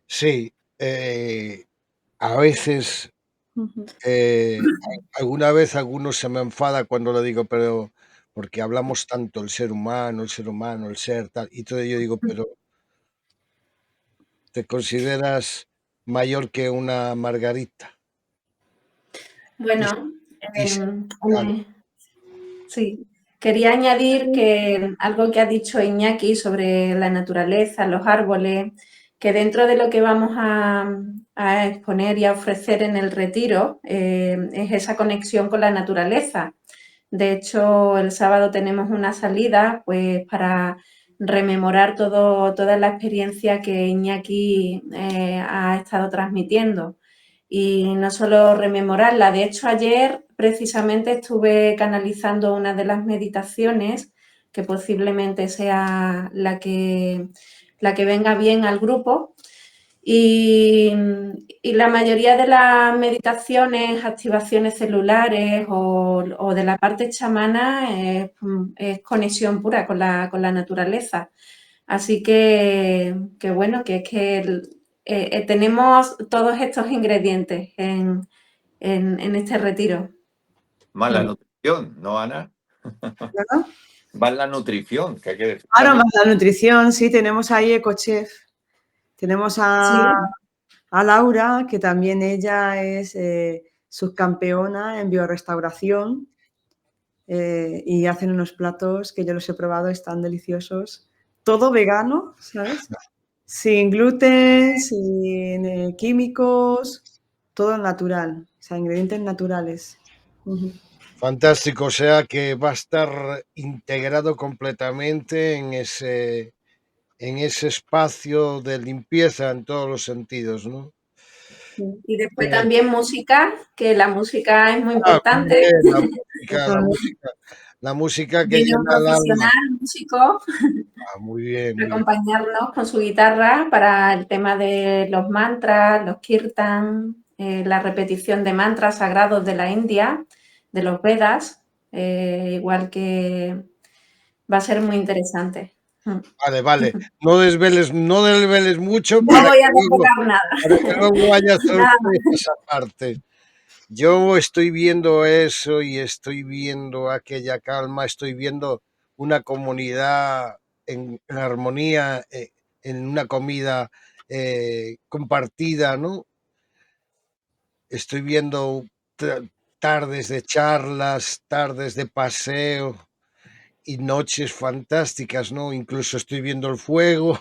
Sí, a veces, alguna vez alguno se me enfada cuando le digo, pero porque hablamos tanto el ser humano, el ser tal, y todo yo digo, pero ¿te consideras mayor que una margarita? Y, Bueno, y claro, sí. Quería añadir que algo que ha dicho Iñaki sobre la naturaleza, los árboles, que dentro de lo que vamos a exponer y a ofrecer en el retiro es esa conexión con la naturaleza. De hecho, el sábado tenemos una salida pues para rememorar toda la experiencia que Iñaki ha estado transmitiendo. Y no solo rememorarla, de hecho ayer precisamente estuve canalizando una de las meditaciones que posiblemente sea la que venga bien al grupo. Y la mayoría de las meditaciones, activaciones celulares o de la parte chamana es conexión pura con la naturaleza. Así que bueno, que es que tenemos todos estos ingredientes en este retiro. Más la nutrición, ¿no, Ana? ¿Verdad? Más la nutrición, que hay que decir. Claro, más la nutrición, sí, tenemos ahí EcoChef. Tenemos Sí. a Laura, que también ella es subcampeona en biorestauración y hacen unos platos que yo los he probado, están deliciosos. Todo vegano, ¿sabes? Sin gluten, sin químicos, todo natural, o sea, ingredientes naturales. fantástico, o sea que va a estar integrado completamente en ese espacio de limpieza en todos los sentidos, ¿no? Y después también música, que la música es muy Muy importante. bien, la música que Viene un llena el alma. profesional músico Muy bien, a muy bien. acompañarnos con su guitarra para el tema de los mantras, los kirtan, la repetición de mantras sagrados de la India, de los Vedas, igual que va a ser muy interesante. Vale, vale. No desveles mucho No voy a desvelar nada. para que luego haya Nada. sorpresas aparte. Yo estoy viendo eso y estoy viendo aquella calma, estoy viendo una comunidad en armonía, en una comida compartida, ¿no? Estoy viendo tardes de charlas, tardes de paseo y noches fantásticas, ¿no? Incluso estoy viendo el fuego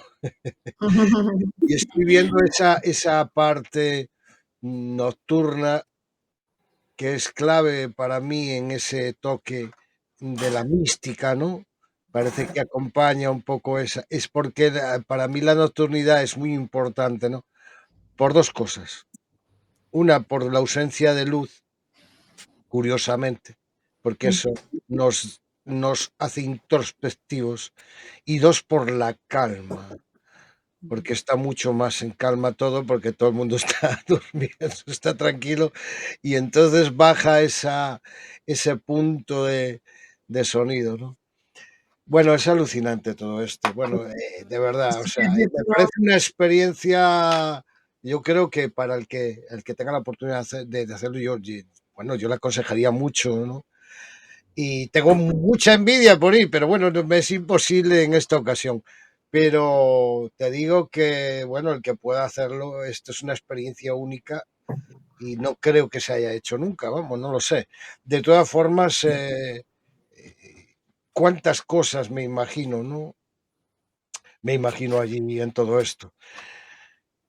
y estoy viendo esa parte nocturna que es clave para mí en ese toque de la mística, ¿no? Parece que acompaña un poco esa. Es porque para mí la nocturnidad es muy importante, ¿no? Por dos cosas. Una, por la ausencia de luz, curiosamente, porque eso nos hace introspectivos. Y dos, por la calma, porque está mucho más en calma todo, porque todo el mundo está durmiendo, está tranquilo, y entonces baja ese punto de sonido, ¿no? Bueno, es alucinante todo esto. Bueno, de verdad, o sea, me parece una experiencia, yo creo que para el que tenga la oportunidad de hacerlo, bueno, yo le aconsejaría mucho, ¿no? Y tengo mucha envidia por ir, pero bueno, no me es imposible en esta ocasión. Pero te digo que, bueno, el que pueda hacerlo, esto es una experiencia única y no creo que se haya hecho nunca, vamos, no lo sé. De todas formas, cuántas cosas me imagino, ¿no? Me imagino allí en todo esto.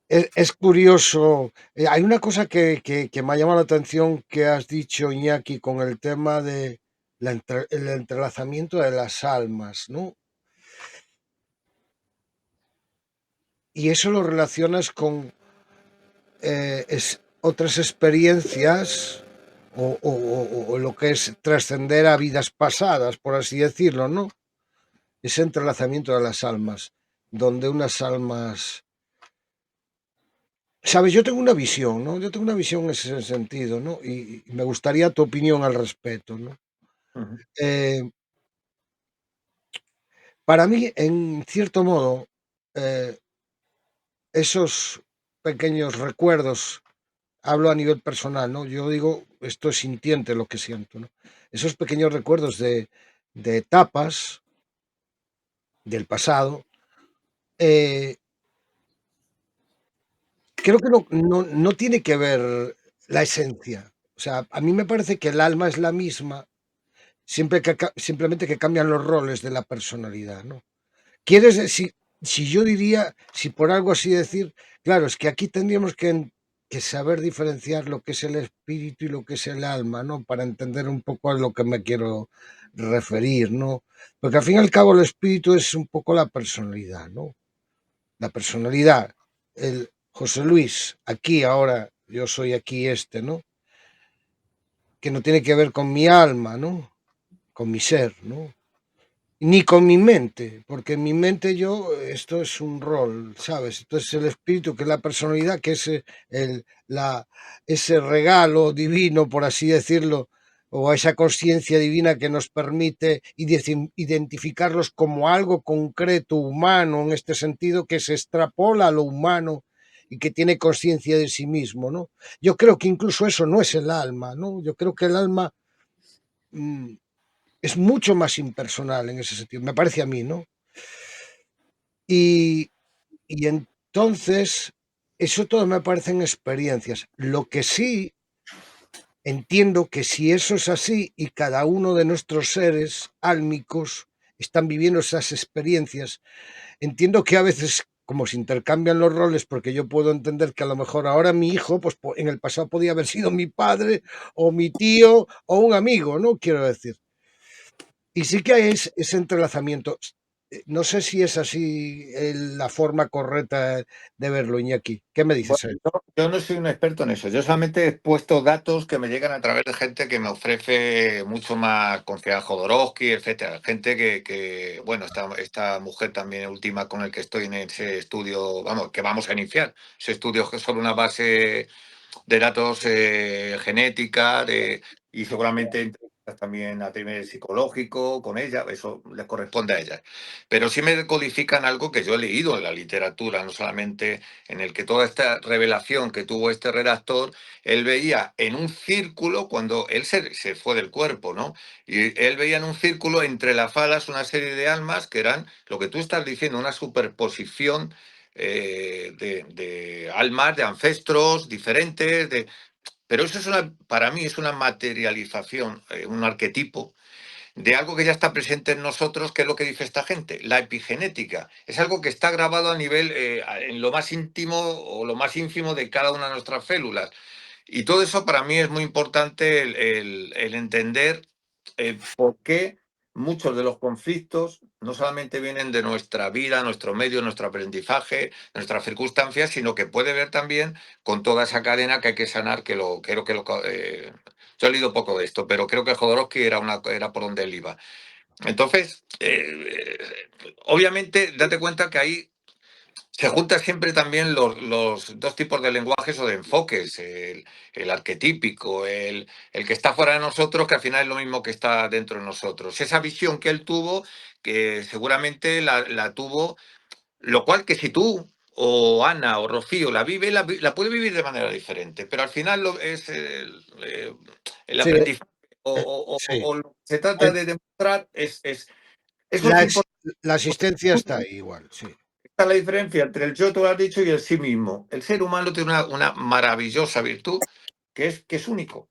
Es curioso, hay una cosa que me ha llamado la atención que has dicho, Iñaki, con el tema de el entrelazamiento de las almas, ¿no? Y eso lo relacionas con otras experiencias o lo que es trascender a vidas pasadas, por así decirlo, ¿no? Ese entrelazamiento de las almas, donde unas almas. Sabes, yo tengo una visión, ¿no? Yo tengo una visión en ese sentido, ¿no? Y me gustaría tu opinión al respecto, ¿no? Ujú. Eh, para mí, en cierto modo, eh, esos pequeños recuerdos, hablo a nivel personal, ¿no? Yo digo, esto es sintiente lo que siento, ¿no? Esos pequeños recuerdos de etapas del pasado, eh, creo que no tiene que ver la esencia. O sea, a mí me parece que el alma es la misma. Simplemente que cambian los roles de la personalidad, ¿no? Quieres decir, si yo diría, si por algo así decir, claro, es que aquí tendríamos que saber diferenciar lo que es el espíritu y lo que es el alma, ¿no? Para entender un poco a lo que me quiero referir, ¿no? Porque al fin y al cabo el espíritu es un poco la personalidad, ¿no? La personalidad, el José Luis, aquí ahora, yo soy aquí ¿no? Que no tiene que ver con mi alma, ¿no? Con mi ser, ¿no? Ni con mi mente, porque en mi mente esto es un rol, ¿sabes? Entonces el espíritu, que es la personalidad, que es ese regalo divino, por así decirlo, o esa conciencia divina que nos permite identificarlos como algo concreto, humano, en este sentido, que se extrapola a lo humano y que tiene conciencia de sí mismo, ¿no? Yo creo que incluso eso no es el alma, ¿no? Yo creo que el alma mm, es mucho más impersonal en ese sentido, me parece a mí, ¿no? Y, y entonces, eso todo me parecen experiencias. Lo que sí entiendo que si eso es así y cada uno de nuestros seres álmicos están viviendo esas experiencias, entiendo que a veces como se intercambian los roles, porque yo puedo entender que a lo mejor ahora mi hijo, pues en el pasado podía haber sido mi padre o mi tío o un amigo, ¿no? Quiero decir. Y sí que hay ese entrelazamiento. No sé si es así la forma correcta de verlo, Iñaki. ¿Qué me Bueno, dices ahí? yo no soy un experto en eso. Yo solamente he puesto datos que me llegan a través de gente que me ofrece mucho más confianza, Jodorowsky, etcétera. Gente bueno, esta mujer también última con el que estoy en ese estudio, vamos, que vamos a iniciar. Ese estudio que es sobre una base de datos genética y seguramente también a nivel psicológico con ella, eso les corresponde a ellas. Pero sí me codifican algo que yo he leído en la literatura, no solamente en el que toda esta revelación que tuvo este redactor, él veía en un círculo, cuando él se fue del cuerpo, ¿no? Y él veía en un círculo entrelazadas una serie de almas que eran, lo que tú estás diciendo, una superposición de almas, de ancestros diferentes, pero eso es para mí es una materialización, un arquetipo de algo que ya está presente en nosotros, que es lo que dice esta gente, la epigenética. Es algo que está grabado a nivel, en lo más íntimo o lo más ínfimo de cada una de nuestras células. Y todo eso para mí es muy importante el entender por qué muchos de los conflictos no solamente vienen de nuestra vida, nuestro medio, nuestro aprendizaje, nuestras circunstancias, sino que puede ver también con toda esa cadena que hay que sanar, yo he leído poco de esto, pero creo que Jodorowsky era por donde él iba. Entonces, obviamente, date cuenta que ahí se juntan siempre también los dos tipos de lenguajes o de enfoques, el arquetípico, el que está fuera de nosotros, que al final es lo mismo que está dentro de nosotros. Esa visión que él tuvo, que seguramente la tuvo, lo cual que si tú o Ana o Rocío la vive, la puede vivir de manera diferente, pero al final es el Sí, aprendizaje sí. o lo que se trata El- de demostrar eso la, es ex- importante. la asistencia está ahí igual, sí. Esta es la diferencia entre el yo, tú lo has dicho, y el sí mismo. El ser humano tiene una maravillosa virtud que es único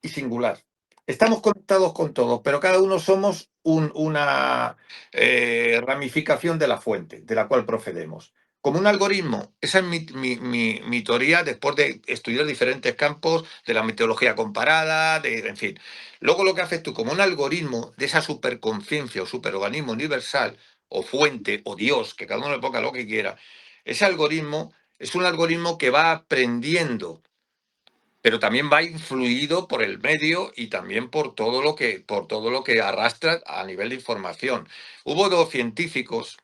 y singular. Estamos conectados con todos, pero cada uno somos una ramificación de la fuente de la cual procedemos. Como un algoritmo. Esa es mi teoría después de estudiar diferentes campos de la meteorología comparada, en fin. Luego lo que haces tú, como un algoritmo de esa superconciencia o superorganismo universal, o fuente, o Dios, que cada uno le ponga lo que quiera, ese algoritmo es un algoritmo que va aprendiendo, pero también va influido por el medio y también por todo lo que arrastra a nivel de información. Hubo dos científicos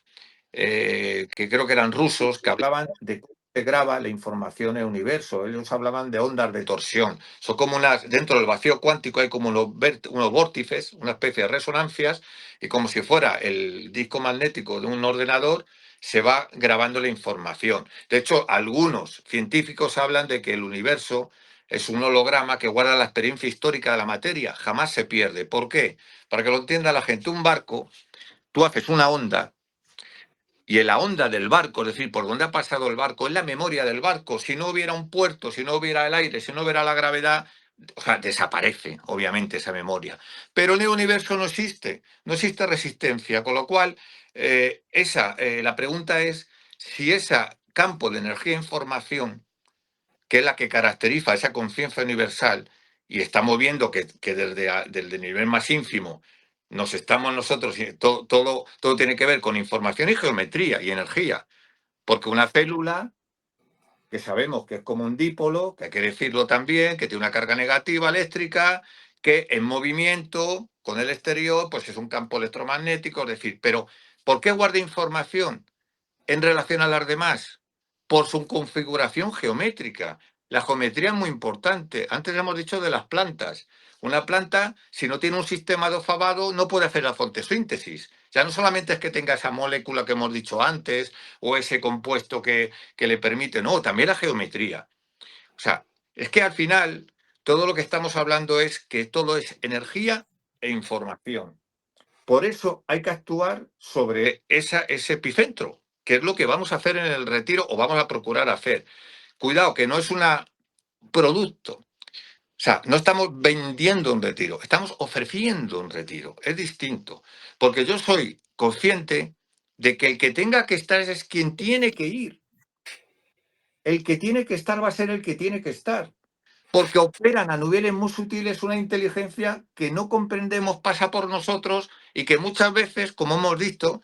que creo que eran rusos, que hablaban de cómo se graba la información en el universo. Ellos hablaban de ondas de torsión. Son como dentro del vacío cuántico hay como unos vórtices, una especie de resonancias, y como si fuera el disco magnético de un ordenador, se va grabando la información. De hecho, algunos científicos hablan de que el universo es un holograma que guarda la experiencia histórica de la materia, jamás se pierde. ¿Por qué? Para que lo entienda la gente, un barco, tú haces una onda, y en la onda del barco, es decir, por donde ha pasado el barco, es la memoria del barco. Si no hubiera un puerto, si no hubiera el aire, si no hubiera la gravedad, o sea, desaparece, obviamente, esa memoria. Pero en el universo no existe resistencia, con lo cual, la pregunta es si ese campo de energía e información, que es la que caracteriza esa conciencia universal, y estamos viendo que desde el nivel más ínfimo nos estamos nosotros, todo tiene que ver con información y geometría y energía, porque una célula, que sabemos que es como un dipolo, que hay que decirlo también, que tiene una carga negativa eléctrica, que en movimiento con el exterior, pues es un campo electromagnético, es decir, pero ¿por qué guarda información en relación a las demás? Por su configuración geométrica. La geometría es muy importante. Antes hemos dicho de las plantas. Una planta, si no tiene un sistema de ofabado, no puede hacer la fotosíntesis. Ya no solamente es que tenga esa molécula que hemos dicho antes o ese compuesto que le permite, no, también la geometría. O sea, es que al final todo lo que estamos hablando es que todo es energía e información. Por eso hay que actuar sobre ese epicentro, que es lo que vamos a hacer en el retiro o vamos a procurar hacer. Cuidado, que no es un producto. O sea, no estamos vendiendo un retiro, estamos ofreciendo un retiro. Es distinto. Porque yo soy consciente de que el que tenga que estar es quien tiene que ir. El que tiene que estar va a ser el que tiene que estar. Porque operan a niveles muy sutiles una inteligencia que no comprendemos, pasa por nosotros y que muchas veces, como hemos visto,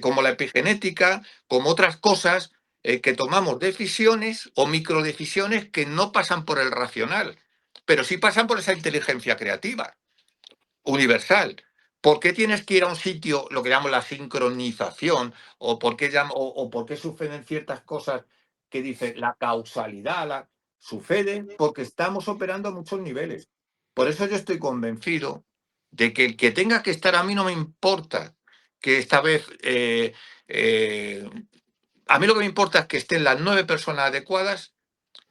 como la epigenética, como otras cosas, que tomamos decisiones o microdecisiones que no pasan por el racional, pero sí pasan por esa inteligencia creativa, universal. ¿Por qué tienes que ir a un sitio, lo que llamamos la sincronización, o por qué suceden ciertas cosas que dice la causalidad? Sucede porque estamos operando a muchos niveles. Por eso yo estoy convencido de que el que tenga que estar, a mí no me importa que esta vez... a mí lo que me importa es que estén las 9 personas adecuadas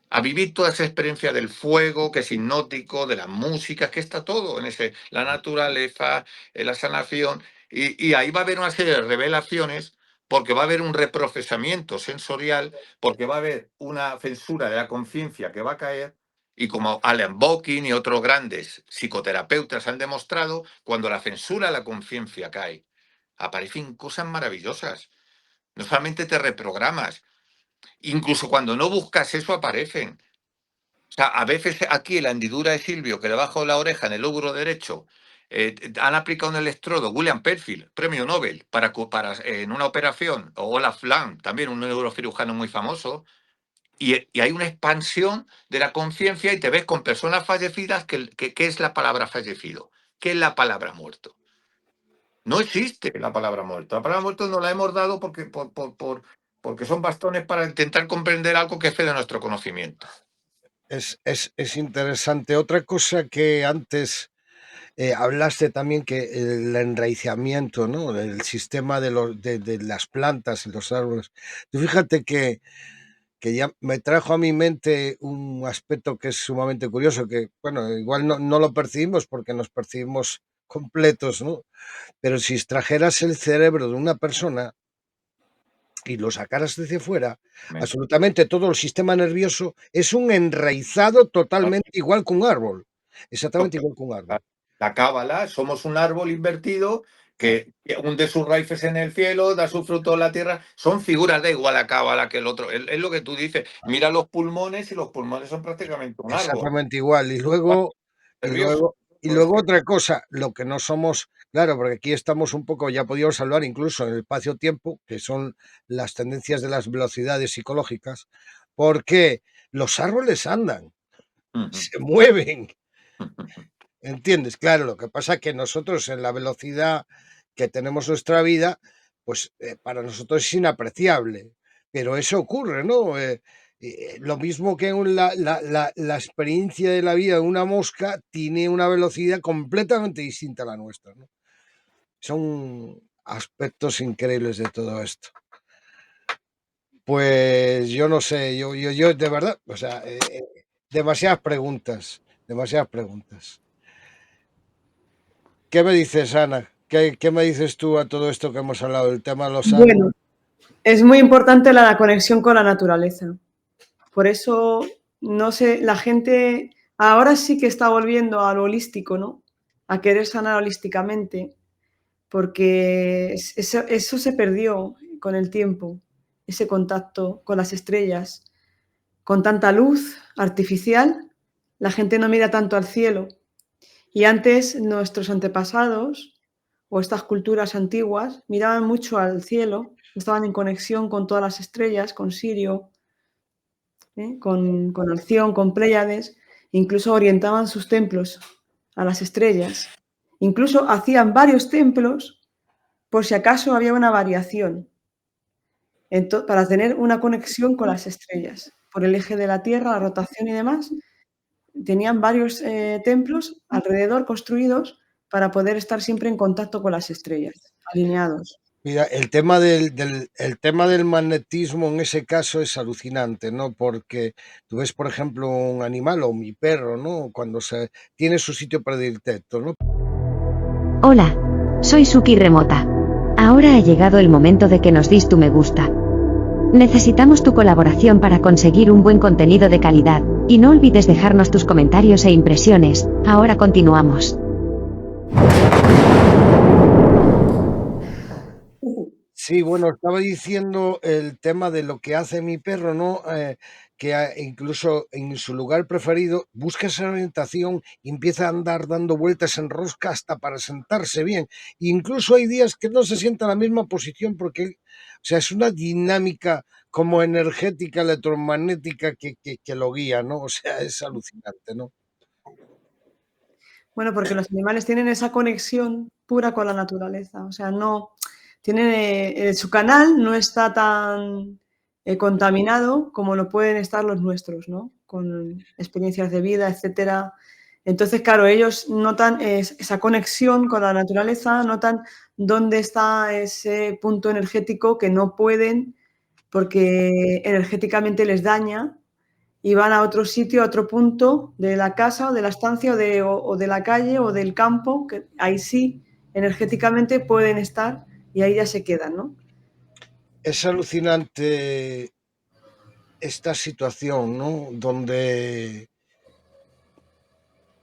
a vivir toda esa experiencia del fuego, que es hipnótico, de las músicas, que está todo en ese, la naturaleza, la sanación, y ahí va a haber una serie de revelaciones, porque va a haber un reprocesamiento sensorial, porque va a haber una censura de la conciencia que va a caer, y como Alan Bockin y otros grandes psicoterapeutas han demostrado, cuando la censura de la conciencia cae, aparecen cosas maravillosas. No solamente te reprogramas, incluso cuando no buscas eso aparecen. O sea, a veces aquí la hendidura de Silvio, que debajo de la oreja, en el lóbulo derecho, han aplicado un electrodo, William Perfield, premio Nobel, en una operación, o Olaf Lam, también un neurocirujano muy famoso, y hay una expansión de la conciencia y te ves con personas fallecidas. ¿Qué es la palabra fallecido? ¿Qué es la palabra muerto? No existe la palabra muerto. La palabra muerto nos la hemos dado porque son bastones para intentar comprender algo que es de nuestro conocimiento. Es interesante. Otra cosa que antes hablaste también, que el enraizamiento, ¿no? El sistema de las plantas y los árboles. Tú fíjate que ya me trajo a mi mente un aspecto que es sumamente curioso, que, bueno, igual no lo percibimos porque nos percibimos completos, ¿no? Pero si extrajeras el cerebro de una persona y lo sacaras desde fuera, absolutamente todo el sistema nervioso es un enraizado totalmente igual que un árbol. Exactamente igual que un árbol. La cábala, somos un árbol invertido que hunde sus raíces en el cielo, da su fruto en la tierra. Son figuras, da igual la cábala que el otro. Es lo que tú dices. Mira los pulmones, y los pulmones son prácticamente un árbol. Exactamente igual. Nervioso. Y luego otra cosa, lo que no somos, claro, porque aquí estamos un poco, ya podíamos hablar incluso en el espacio-tiempo, que son las tendencias de las velocidades psicológicas, porque los árboles andan, se mueven. ¿Entiendes? Claro, lo que pasa es que nosotros en la velocidad que tenemos nuestra vida, pues para nosotros es inapreciable, pero eso ocurre, ¿no? Lo mismo que la experiencia de la vida de una mosca tiene una velocidad completamente distinta a la nuestra, ¿no? Son aspectos increíbles de todo esto. Pues yo no sé, yo de verdad, o sea, demasiadas preguntas, demasiadas preguntas. ¿Qué me dices, Ana? ¿Qué me dices tú a todo esto que hemos hablado, del tema de los árboles? Bueno, es muy importante la conexión con la naturaleza. Por eso, no sé, la gente ahora sí que está volviendo a lo holístico, ¿no? A querer sanar holísticamente, porque eso se perdió con el tiempo, ese contacto con las estrellas. Con tanta luz artificial, la gente no mira tanto al cielo. Y antes nuestros antepasados o estas culturas antiguas miraban mucho al cielo, estaban en conexión con todas las estrellas, con Sirio, con Alción, con Pléyades, incluso orientaban sus templos a las estrellas. Incluso hacían varios templos por si acaso había una variación, para tener una conexión con las estrellas. Por el eje de la Tierra, la rotación y demás, tenían varios templos alrededor construidos para poder estar siempre en contacto con las estrellas, alineados. Mira, el tema del magnetismo en ese caso es alucinante, ¿no? Porque tú ves, por ejemplo, un animal o mi perro, ¿no? Cuando tiene su sitio predilecto, ¿no? Hola, soy Suki Remota. Ahora ha llegado el momento de que nos dis tu me gusta. Necesitamos tu colaboración para conseguir un buen contenido de calidad, y no olvides dejarnos tus comentarios e impresiones. Ahora continuamos. Sí, bueno, estaba diciendo el tema de lo que hace mi perro, ¿no? Que incluso en su lugar preferido busca esa orientación y empieza a andar dando vueltas en rosca hasta para sentarse bien. Incluso hay días que no se sienta en la misma posición porque, o sea, es una dinámica como energética, electromagnética que lo guía, ¿no? O sea, es alucinante, ¿no? Bueno, porque los animales tienen esa conexión pura con la naturaleza, o sea, no tienen su canal no está tan contaminado como lo pueden estar los nuestros, ¿no? Con experiencias de vida, etcétera. Entonces, claro, ellos notan esa conexión con la naturaleza, notan dónde está ese punto energético que no pueden porque energéticamente les daña y van a otro sitio, a otro punto de la casa o de la estancia o de la calle o del campo, que ahí sí energéticamente pueden estar y ahí ya se quedan, ¿no? Es alucinante esta situación, ¿no? Donde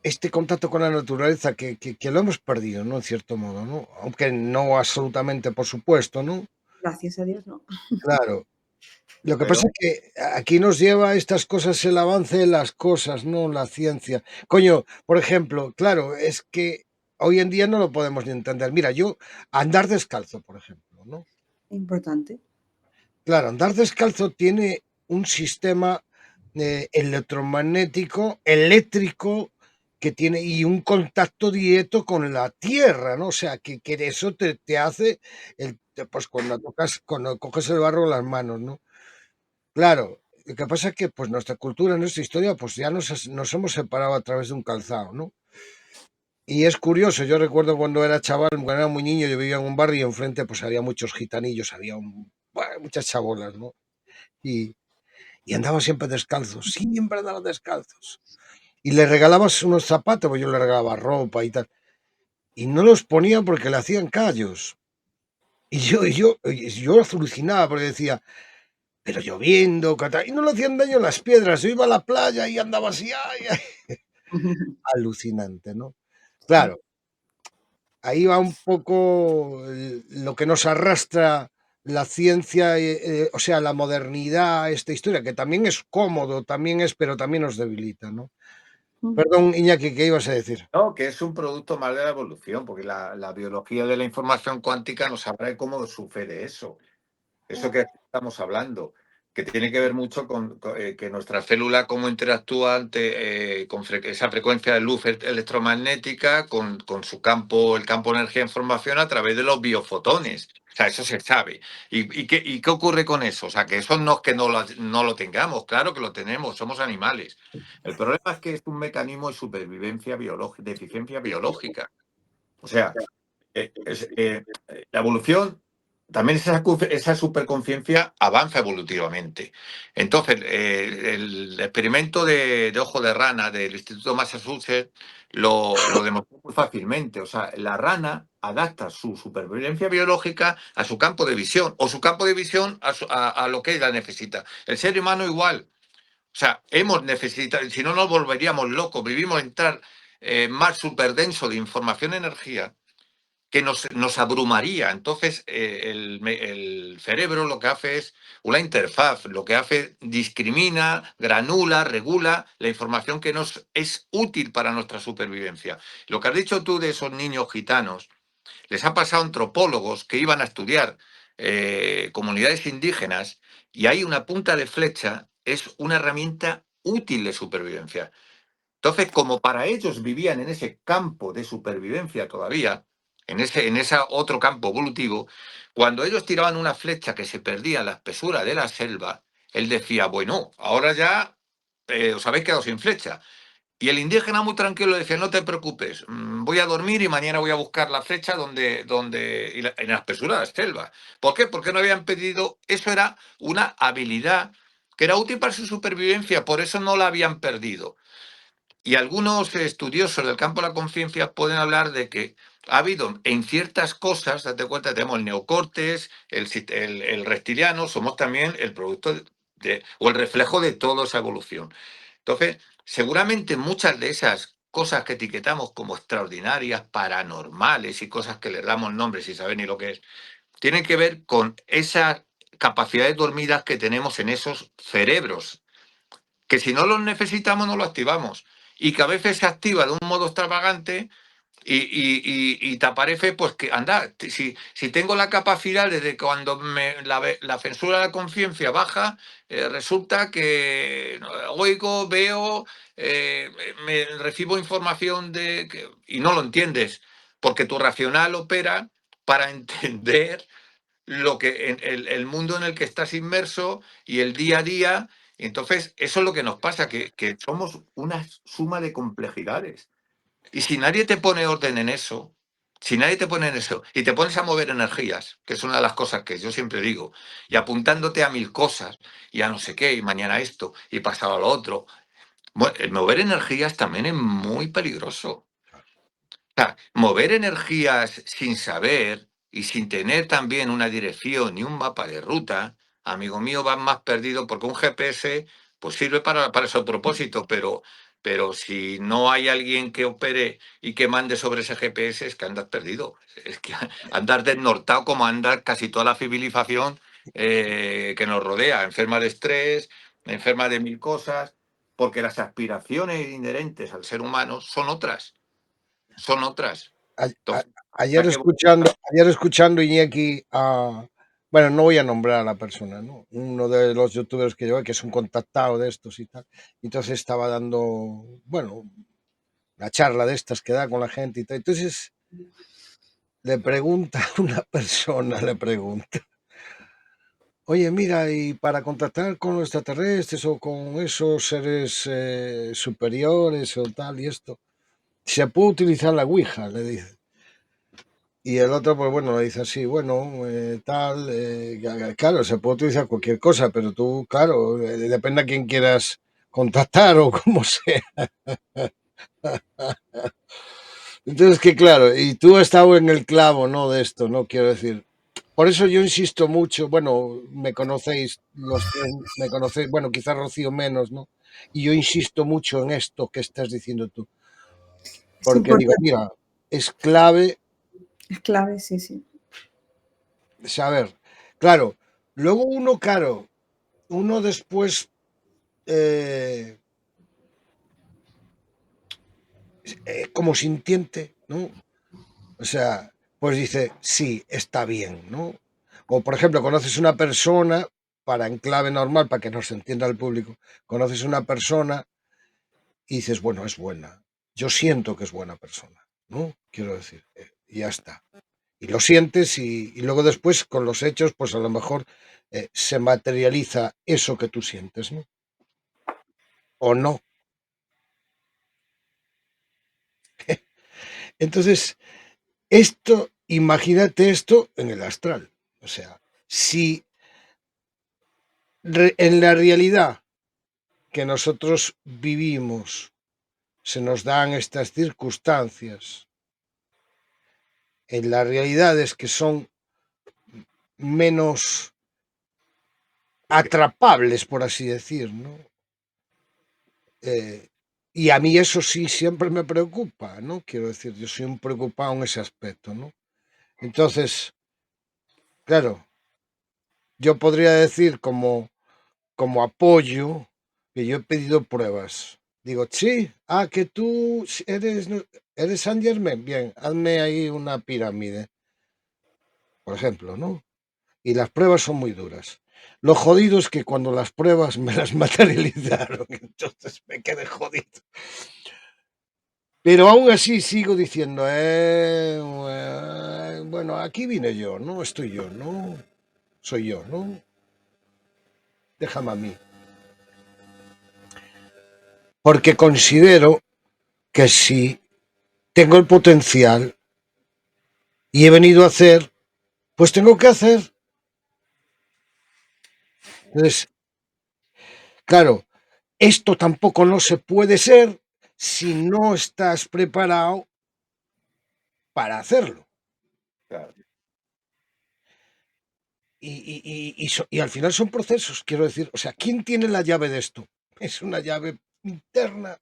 este contacto con la naturaleza que lo hemos perdido, ¿no? En cierto modo, ¿no? Aunque no absolutamente, por supuesto, ¿no? Gracias a Dios, ¿no? Claro. Lo que Pero pasa es que aquí nos lleva a estas cosas el avance de las cosas, ¿no? La ciencia. Coño, por ejemplo, claro, es que hoy en día no lo podemos ni entender. Mira, yo andar descalzo, por ejemplo, ¿no? Importante. Claro, andar descalzo tiene un sistema electromagnético, eléctrico, que tiene y un contacto directo con la tierra, ¿no? O sea, que eso te hace, pues cuando coges el barro en las manos, ¿no? Claro, lo que pasa es que pues nuestra cultura, nuestra historia, pues ya nos hemos separado a través de un calzado, ¿no? Y es curioso, yo recuerdo cuando era chaval, cuando era muy niño, yo vivía en un barrio y enfrente pues había muchos gitanillos, bueno, muchas chabolas, ¿no? Y, y andaban siempre descalzos, siempre andaban descalzos. Y le regalabas unos zapatos, pues yo le regalaba ropa y tal. Y no los ponían porque le hacían callos. Y yo alucinaba porque decía, pero lloviendo, y no le hacían daño las piedras. Yo iba a la playa y andaba así, ay, ay, alucinante, ¿no? Sí. Claro, ahí va un poco lo que nos arrastra la ciencia, o sea, la modernidad, esta historia, que también es cómodo, también es, pero también nos debilita, ¿no? Perdón, Iñaki, ¿qué ibas a decir? no, que es un producto más de la evolución, porque la biología de la información cuántica nos habla de cómo sucede eso. Eso que estamos hablando, que tiene que ver mucho con que nuestra célula cómo interactúa esa frecuencia de luz electromagnética con su campo, el campo de energía de información a través de los biofotones. O sea, eso se sabe. ¿Y qué ocurre con eso? O sea, que eso no es que no lo tengamos, claro que lo tenemos, somos animales. El problema es que es un mecanismo de supervivencia biológica, de eficiencia biológica. O sea, la evolución, también esa superconciencia avanza evolutivamente. Entonces, el experimento de ojo de rana del Instituto Massachusetts lo demostró muy fácilmente. O sea, la rana adapta su supervivencia biológica a su campo de visión o su campo de visión a lo que ella necesita. El ser humano igual. O sea, hemos necesitado, si no nos volveríamos locos, vivimos entrar más superdenso de información y energía que nos abrumaría. Entonces, el cerebro lo que hace es una interfaz, lo que hace discrimina, granula, regula la información que nos es útil para nuestra supervivencia. Lo que has dicho tú de esos niños gitanos, les ha pasado a antropólogos que iban a estudiar comunidades indígenas y hay una punta de flecha, es una herramienta útil de supervivencia. Entonces, como para ellos vivían en ese campo de supervivencia todavía, en ese otro campo evolutivo, cuando ellos tiraban una flecha que se perdía en la espesura de la selva, él decía, bueno, ahora ya os habéis quedado sin flecha. Y el indígena muy tranquilo decía, no te preocupes, voy a dormir y mañana voy a buscar la flecha en la espesura de la selva. ¿Por qué? Porque no habían pedido, eso era una habilidad que era útil para su supervivencia, por eso no la habían perdido. Y algunos estudiosos del campo de la conciencia pueden hablar de que ha habido en ciertas cosas, date cuenta, tenemos el neocortes, el reptiliano, somos también el producto o el reflejo de toda esa evolución. Entonces, seguramente muchas de esas cosas que etiquetamos como extraordinarias, paranormales y cosas que les damos nombres sin saber ni lo que es, tienen que ver con esas capacidades dormidas que tenemos en esos cerebros que si no los necesitamos no lo activamos y que a veces se activa de un modo extravagante y te aparece pues que anda, si tengo la capacidad desde cuando la censura de la conciencia baja, resulta que oigo, veo, recibo información y no lo entiendes, porque tu racional opera para entender lo que el mundo en el que estás inmerso y el día a día Y entonces, eso es lo que nos pasa, que somos una suma de complejidades. Y si nadie te pone orden en eso, si nadie te pone en eso y te pones a mover energías, que es una de las cosas que yo siempre digo, y apuntándote a 1000 cosas, y a no sé qué, y mañana esto, y pasado a lo otro, mover energías también es muy peligroso. O sea, mover energías sin saber y sin tener también una dirección ni un mapa de ruta, amigo mío, vas más perdido porque un GPS pues sirve para ese propósito, pero si no hay alguien que opere y que mande sobre ese GPS es que andas perdido. Es que andas desnortado como anda casi toda la civilización que nos rodea, enferma de estrés, enferma de 1000 cosas, porque las aspiraciones inherentes al ser humano son otras. Son otras. A- a- Entonces, ayer hay que escuchando, ayer escuchando Iñaki a, bueno, no voy a nombrar a la persona, ¿no? Uno de los youtubers que yo, que es un contactado de estos y tal. Entonces estaba dando, bueno, la charla de estas que da con la gente y tal. Entonces le pregunta a una persona, le pregunta, oye, mira, y para contactar con los extraterrestres o con esos seres superiores o tal y esto, ¿se puede utilizar la Ouija? Le dice. Y el otro, pues bueno, le dice así, bueno, tal, claro, se puede utilizar cualquier cosa, pero tú, claro, depende a quién quieras contactar o como sea. Entonces, que claro, y tú has estado en el clavo, ¿no? De esto, ¿no? Quiero decir. Por eso yo insisto mucho, bueno, me conocéis, los tres me conocéis, bueno, quizás Rocío menos, ¿no? Y yo insisto mucho en esto que estás diciendo tú, Es porque digo, importante, mira, es clave es clave, sí, sí. saber. Claro, luego uno, claro, uno después, eh, como sintiente, ¿no? O sea, pues dice, sí, está bien, ¿no? O por ejemplo, conoces una persona, para en clave normal, para que nos entienda el público, conoces una persona y dices, bueno, es buena. Yo siento que es buena persona, ¿no? Quiero decir, y ya está. Y lo sientes y luego después con los hechos, pues a lo mejor se materializa eso que tú sientes, ¿no? O no. Entonces, esto, imagínate esto en el astral. O sea, si en la realidad que nosotros vivimos se nos dan estas circunstancias, en las realidades que son menos atrapables, por así decir, ¿no? Eh, y a mí eso sí siempre me preocupa, ¿no? Quiero decir, yo soy un preocupado en ese aspecto, ¿no? Entonces, claro, yo podría decir como apoyo que yo he pedido pruebas. Digo, sí, que tú eres, eres Saint Germain, bien, hazme ahí una pirámide, por ejemplo, ¿no? Y las pruebas son muy duras. Lo jodido es que cuando las pruebas me las materializaron, entonces me quedé jodido. Pero aún así sigo diciendo, bueno, aquí vine yo, no estoy yo, no soy yo, ¿no? Déjame a mí. Porque considero que si tengo el potencial y he venido a hacer, pues tengo que hacer. Entonces, claro, esto tampoco no se puede ser si no estás preparado para hacerlo. claro, Y al final son procesos, quiero decir, o sea, ¿quién tiene la llave de esto? Es una llave interna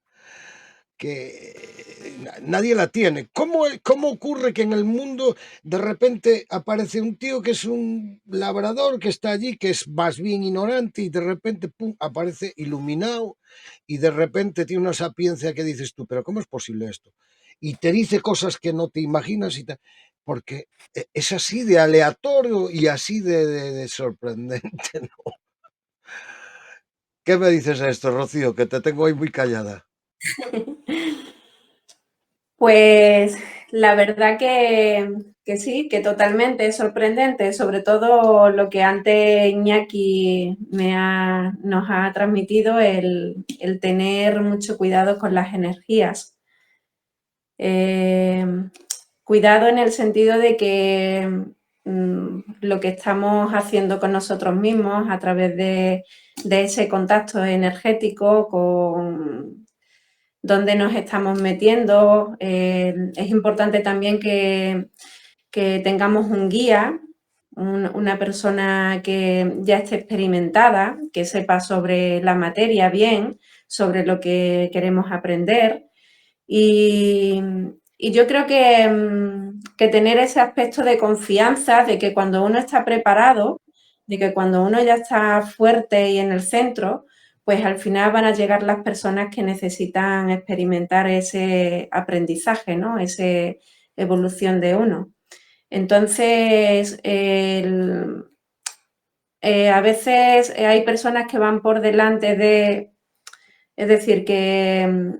que nadie la tiene. ¿Cómo ocurre que en el mundo de repente aparece un tío que es un labrador que está allí, que es más bien ignorante y de repente pum, aparece iluminado y de repente tiene una sapiencia que dices tú, pero ¿cómo es posible esto? Y te dice cosas que no te imaginas porque es así de aleatorio y así de sorprendente, ¿no? ¿Qué me dices a esto, Rocío? Que te tengo ahí muy callada. Pues La verdad que sí, que totalmente es sorprendente, sobre todo lo que antes Iñaki nos ha transmitido, el tener mucho cuidado con las energías. Cuidado en el sentido de que lo que estamos haciendo con nosotros mismos a través de ese contacto energético con dónde nos estamos metiendo. Es importante también que tengamos un guía, una persona que ya esté experimentada, que sepa sobre la materia bien, sobre lo que queremos aprender. Y, yo creo que tener ese aspecto de confianza, de que cuando uno está preparado, de que cuando uno ya está fuerte y en el centro, pues al final van a llegar las personas que necesitan experimentar ese aprendizaje, ¿no? Esa evolución de uno. Entonces, a veces hay personas que van por delante de, es decir, que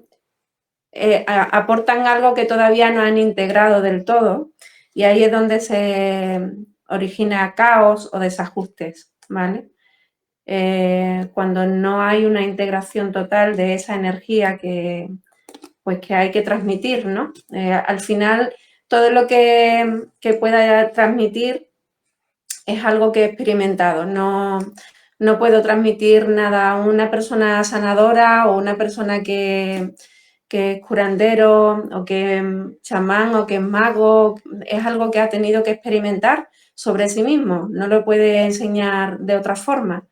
aportan algo que todavía no han integrado del todo y ahí es donde se origina caos o desajustes, ¿vale? Cuando no hay una integración total de esa energía que hay que transmitir, ¿no? Al final, todo lo que pueda transmitir es algo que he experimentado. No puedo transmitir nada a una persona sanadora o una persona que es curandero o que es chamán o que es mago. Es algo que ha tenido que experimentar sobre sí mismo. No lo puede enseñar de otra forma.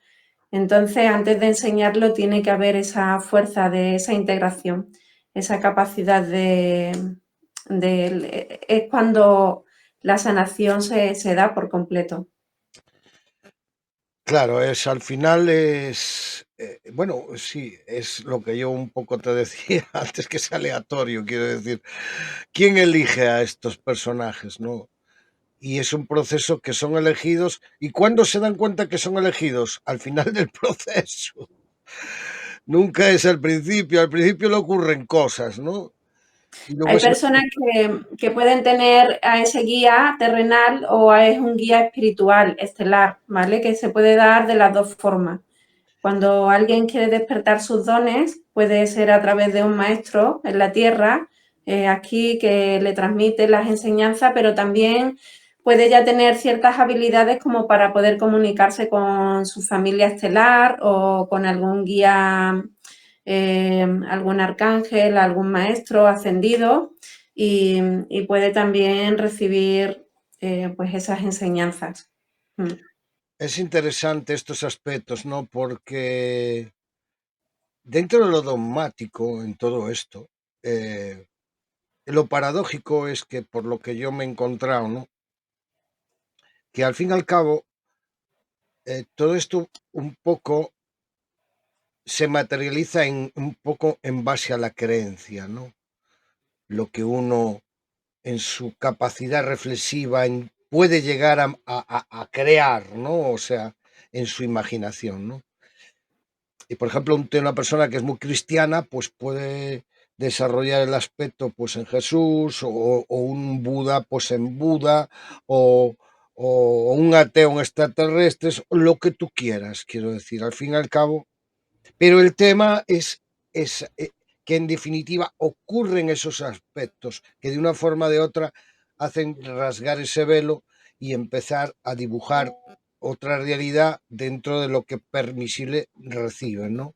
Entonces, antes de enseñarlo, tiene que haber esa fuerza de esa integración, esa capacidad es cuando la sanación se da por completo. Claro, al final bueno, sí, es lo que yo un poco te decía antes, que es aleatorio, quiero decir, ¿quién elige a estos personajes, no? Y es un proceso que son elegidos. ¿Y cuándo se dan cuenta que son elegidos? Al final del proceso. Nunca es al principio le ocurren cosas, ¿no? Y luego Hay personas que pueden tener a ese guía terrenal o es un guía espiritual, estelar, ¿vale? Que se puede dar de las dos formas. Cuando alguien quiere despertar sus dones, puede ser a través de un maestro en la tierra, aquí que le transmite las enseñanzas, pero también puede ya tener ciertas habilidades como para poder comunicarse con su familia estelar o con algún guía, algún arcángel, algún maestro ascendido y puede también recibir pues esas enseñanzas. es interesante estos aspectos, ¿no? Porque dentro de lo dogmático en todo esto, lo paradójico es que, por lo que yo me he encontrado, ¿no? Que al fin y al cabo, todo esto un poco se materializa un poco en base a la creencia, ¿no? Lo que uno en su capacidad reflexiva puede llegar a crear, ¿no? O sea, en su imaginación, ¿no? Y por ejemplo, una persona que es muy cristiana, pues puede desarrollar el aspecto pues en Jesús, o un Buda pues en Buda, o un ateo en extraterrestres, o lo que tú quieras, quiero decir, al fin y al cabo. Pero el tema es que en definitiva ocurren esos aspectos que de una forma o de otra hacen rasgar ese velo y empezar a dibujar otra realidad dentro de lo que permisible reciben, ¿no?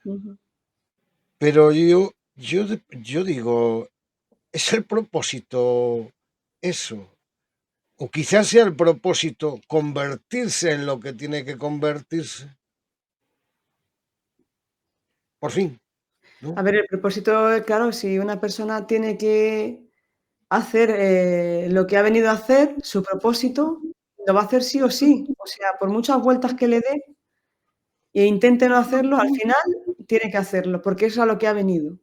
Ujú. Pero yo digo, ¿es el propósito eso? O quizás sea el propósito convertirse en lo que tiene que convertirse. Por fin, ¿no? A ver, el propósito, claro, si una persona tiene que hacer lo que ha venido a hacer, su propósito, lo va a hacer sí o sí. O sea, por muchas vueltas que le dé e intente no hacerlo, al final tiene que hacerlo, porque es a lo que ha venido.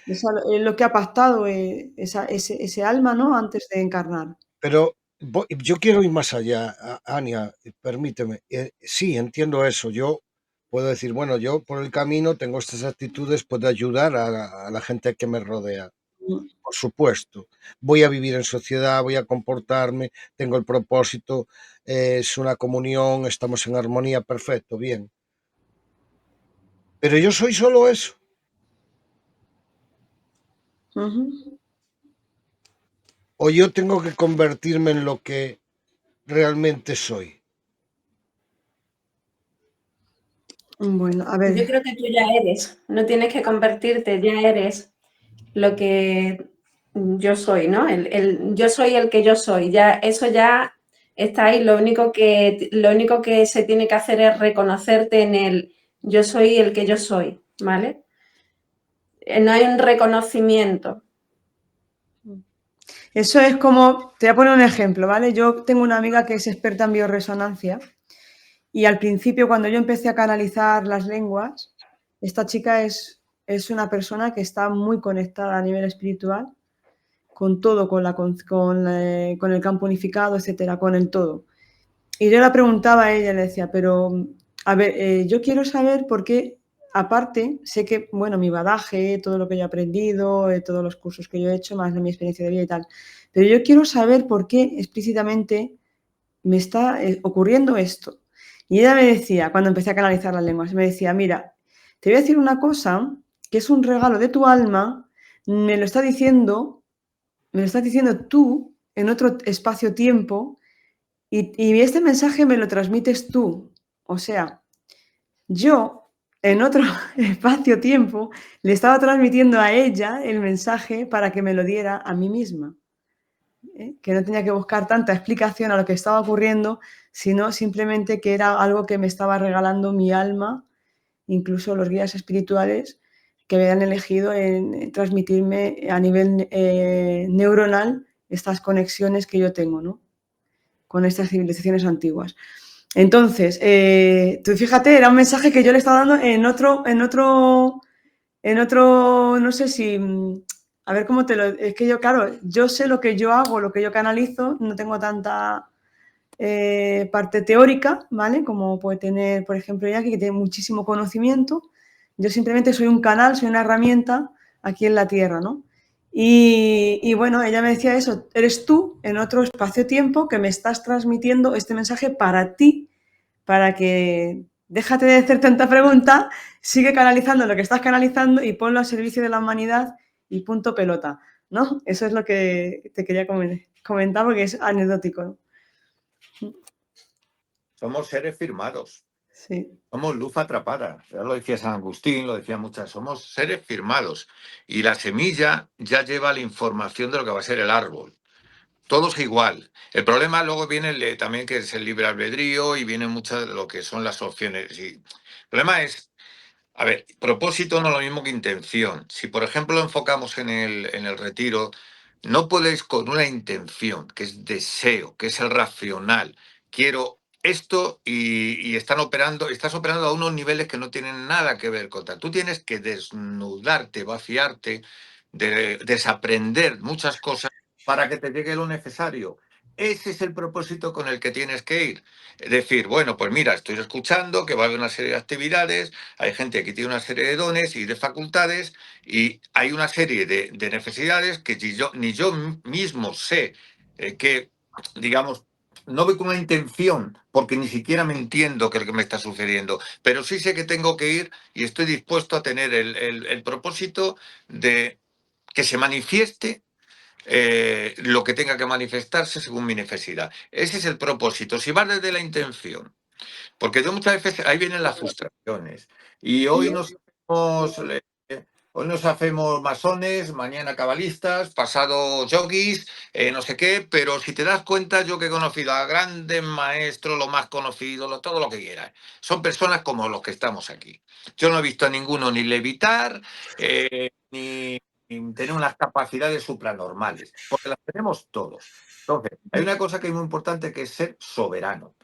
Es lo que ha pactado ese alma, ¿no? Antes de encarnar. Pero yo quiero ir más allá, Ania, permíteme. Sí, entiendo eso. Yo puedo decir, bueno, yo por el camino tengo estas actitudes, puedo ayudar a la gente que me rodea. por supuesto. Voy a vivir en sociedad, voy a comportarme, tengo el propósito, es una comunión, estamos en armonía, perfecto, bien. Pero yo soy solo eso. Ujú. O yo tengo que convertirme en lo que realmente soy. Bueno, a Yo ver, creo que tú ya eres, no tienes que convertirte, ya eres lo que yo soy, ¿no? Yo soy el que yo soy, ya, eso ya está ahí, lo único que se tiene que hacer es reconocerte en el yo soy el que yo soy, ¿vale? No hay un reconocimiento. eso es como, te voy a poner un ejemplo, ¿vale? Yo tengo una amiga que es experta en bioresonancia y al principio cuando yo empecé a canalizar las lenguas, esta chica es una persona que está muy conectada a nivel espiritual con todo, con el campo unificado, etcétera, con el todo. Y yo la preguntaba a ella, le decía, pero a ver, yo quiero saber por qué, aparte, sé que, bueno, mi bagaje, todo lo que yo he aprendido, todos los cursos que yo he hecho, más de mi experiencia de vida y tal, pero yo quiero saber por qué explícitamente me está ocurriendo esto. Y ella me decía, cuando empecé a canalizar las lenguas, me decía, mira, te voy a decir una cosa que es un regalo de tu alma, me lo está diciendo, me lo estás diciendo tú en otro espacio-tiempo y este mensaje me lo transmites tú. O sea, yo en otro espacio-tiempo le estaba transmitiendo a ella el mensaje para que me lo diera a mí misma. Que no tenía que buscar tanta explicación a lo que estaba ocurriendo, sino simplemente que era algo que me estaba regalando mi alma, incluso los guías espirituales que habían elegido en transmitirme a nivel neuronal estas conexiones que yo tengo, ¿no? Con estas civilizaciones antiguas. Entonces, tú fíjate, era un mensaje que yo le estaba dando no sé si, a ver cómo te lo, es que yo, claro, yo sé lo que yo hago, lo que yo canalizo, no tengo tanta parte teórica, ¿vale? Como puede tener, por ejemplo, Jackie, que tiene muchísimo conocimiento. Yo simplemente soy un canal, soy una herramienta aquí en la Tierra, ¿no? Y bueno, ella me decía eso, eres tú en otro espacio-tiempo que me estás transmitiendo este mensaje para ti, para que déjate de hacer tanta pregunta, sigue canalizando lo que estás canalizando y ponlo al servicio de la humanidad y punto pelota, ¿no? Eso es lo que te quería comentar porque es anecdótico, ¿no? Somos seres firmados. Sí. Somos luz atrapada. Ya lo decía San Agustín, lo decía muchas. Somos seres firmados. Y la semilla ya lleva la información de lo que va a ser el árbol. Todos igual. El problema luego viene también que es el libre albedrío y viene mucho de lo que son las opciones. Y el problema es, a ver, propósito no es lo mismo que intención. Si, por ejemplo, lo enfocamos en el retiro, no puedes con una intención, que es deseo, que es el racional. Quiero esto y estás operando a unos niveles que no tienen nada que ver con tal. Tú tienes que desnudarte, vaciarte, desaprender muchas cosas para que te llegue lo necesario. Ese es el propósito con el que tienes que ir. Es decir, bueno, pues mira, estoy escuchando que va a haber una serie de actividades, hay gente que tiene una serie de dones y de facultades y hay una serie de necesidades que ni yo mismo sé que, digamos, no voy con una intención porque ni siquiera me entiendo qué es lo que me está sucediendo, pero sí sé que tengo que ir y estoy dispuesto a tener el propósito de que se manifieste lo que tenga que manifestarse según mi necesidad. Ese es el propósito. Si vas desde la intención, porque yo muchas veces ahí vienen las frustraciones. Y hoy nos hacemos masones, mañana cabalistas, pasado yogis, no sé qué, pero si te das cuenta, yo que he conocido a grandes maestros, los más conocidos, todo lo que quieras, son personas como los que estamos aquí. Yo no he visto a ninguno ni levitar, ni tener unas capacidades supranormales, porque las tenemos todos. Entonces, hay una cosa que es muy importante que es ser soberano.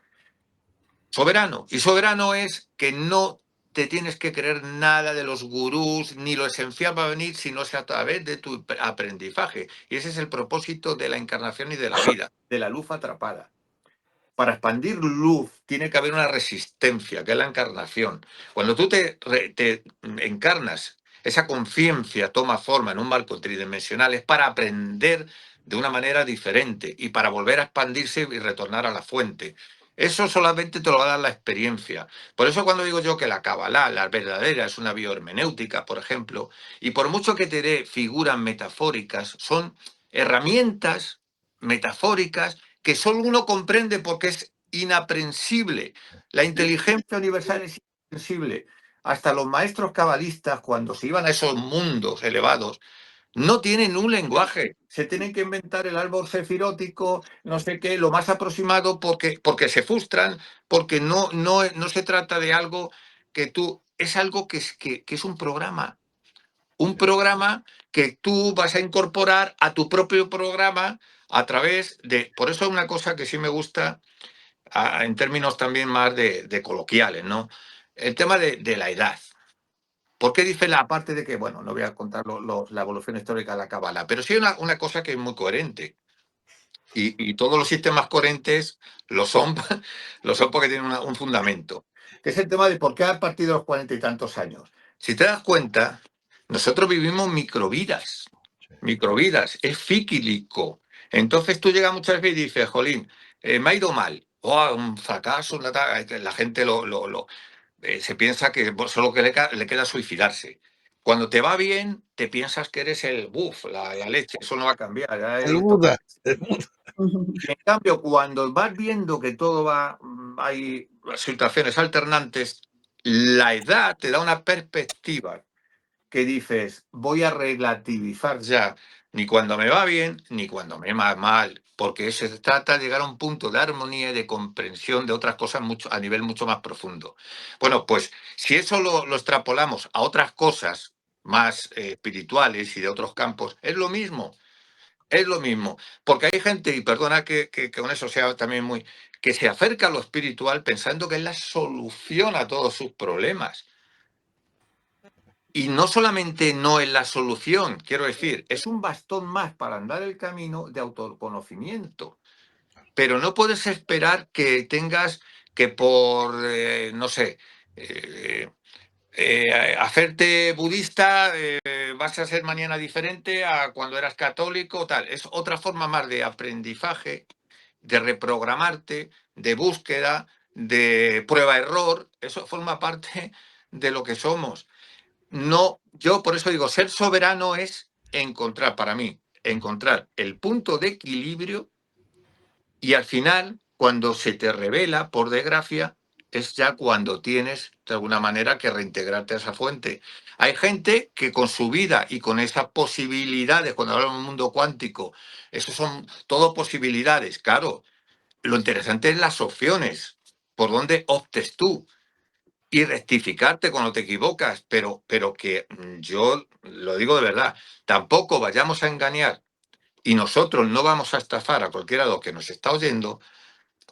Soberano. Y soberano es que no te tienes que creer nada de los gurús, ni lo esencial va a venir si no sea a través de tu aprendizaje. Y ese es el propósito de la encarnación y de la vida, de la luz atrapada. Para expandir luz tiene que haber una resistencia, que es la encarnación. Cuando tú te encarnas esa conciencia toma forma en un marco tridimensional, es para aprender de una manera diferente y para volver a expandirse y retornar a la fuente. Eso solamente te lo va a dar la experiencia. Por eso cuando digo yo que la Kabbalah, la verdadera, es una biohermenéutica, por ejemplo, y por mucho que te dé figuras metafóricas, son herramientas metafóricas que solo uno comprende porque es inaprensible. La inteligencia universal es inaprensible. Hasta los maestros cabalistas, cuando se iban a esos mundos elevados, no tienen un lenguaje. Se tienen que inventar el árbol cefirótico, no sé qué, lo más aproximado, porque se frustran, porque no se trata de algo que tú. Es algo que es un programa. Un programa que tú vas a incorporar a tu propio programa a través de. Por eso es una cosa que sí me gusta en términos también más de coloquiales, ¿no? El tema de la edad. ¿Por qué dice la parte de que, bueno, no voy a contar la evolución histórica de la Cábala, pero sí hay una cosa que es muy coherente? Y todos los sistemas coherentes lo son, lo son porque tienen un fundamento, que es el tema de por qué a partir de los 40 y tantos años. Si te das cuenta, nosotros vivimos microvidas, es cíclico. Entonces tú llegas muchas veces y dices, jolín, me ha ido mal, o un fracaso, la gente se piensa que solo que le queda suicidarse. Cuando te va bien, te piensas que eres el buff, la leche, eso no va a cambiar. Ya El Buda. y en cambio, cuando vas viendo que todo va, hay situaciones alternantes, la edad te da una perspectiva que dices, voy a relativizar ya, ni cuando me va bien, ni cuando me va mal, porque se trata de llegar a un punto de armonía y de comprensión de otras cosas a nivel mucho más profundo. Bueno, pues si eso lo extrapolamos a otras cosas más espirituales y de otros campos, es lo mismo. Es lo mismo, porque hay gente, y perdona que con eso sea también muy, que se acerca a lo espiritual pensando que es la solución a todos sus problemas. Y no solamente no es la solución, quiero decir, es un bastón más para andar el camino de autoconocimiento. Pero no puedes esperar que tengas que no sé, eh, hacerte budista, vas a ser mañana diferente a cuando eras católico, tal. Es otra forma más de aprendizaje, de reprogramarte, de búsqueda, de prueba-error. Eso forma parte de lo que somos. No, yo por eso digo, ser soberano es encontrar, para mí, encontrar el punto de equilibrio y al final, cuando se te revela, por desgracia, es ya cuando tienes, de alguna manera, que reintegrarte a esa fuente. Hay gente que con su vida y con esas posibilidades, cuando hablamos del mundo cuántico, eso son todo posibilidades, claro. Lo interesante es las opciones, por dónde optes tú y rectificarte cuando te equivocas, pero que yo lo digo de verdad, tampoco vayamos a engañar y nosotros no vamos a estafar a cualquiera de los que nos está oyendo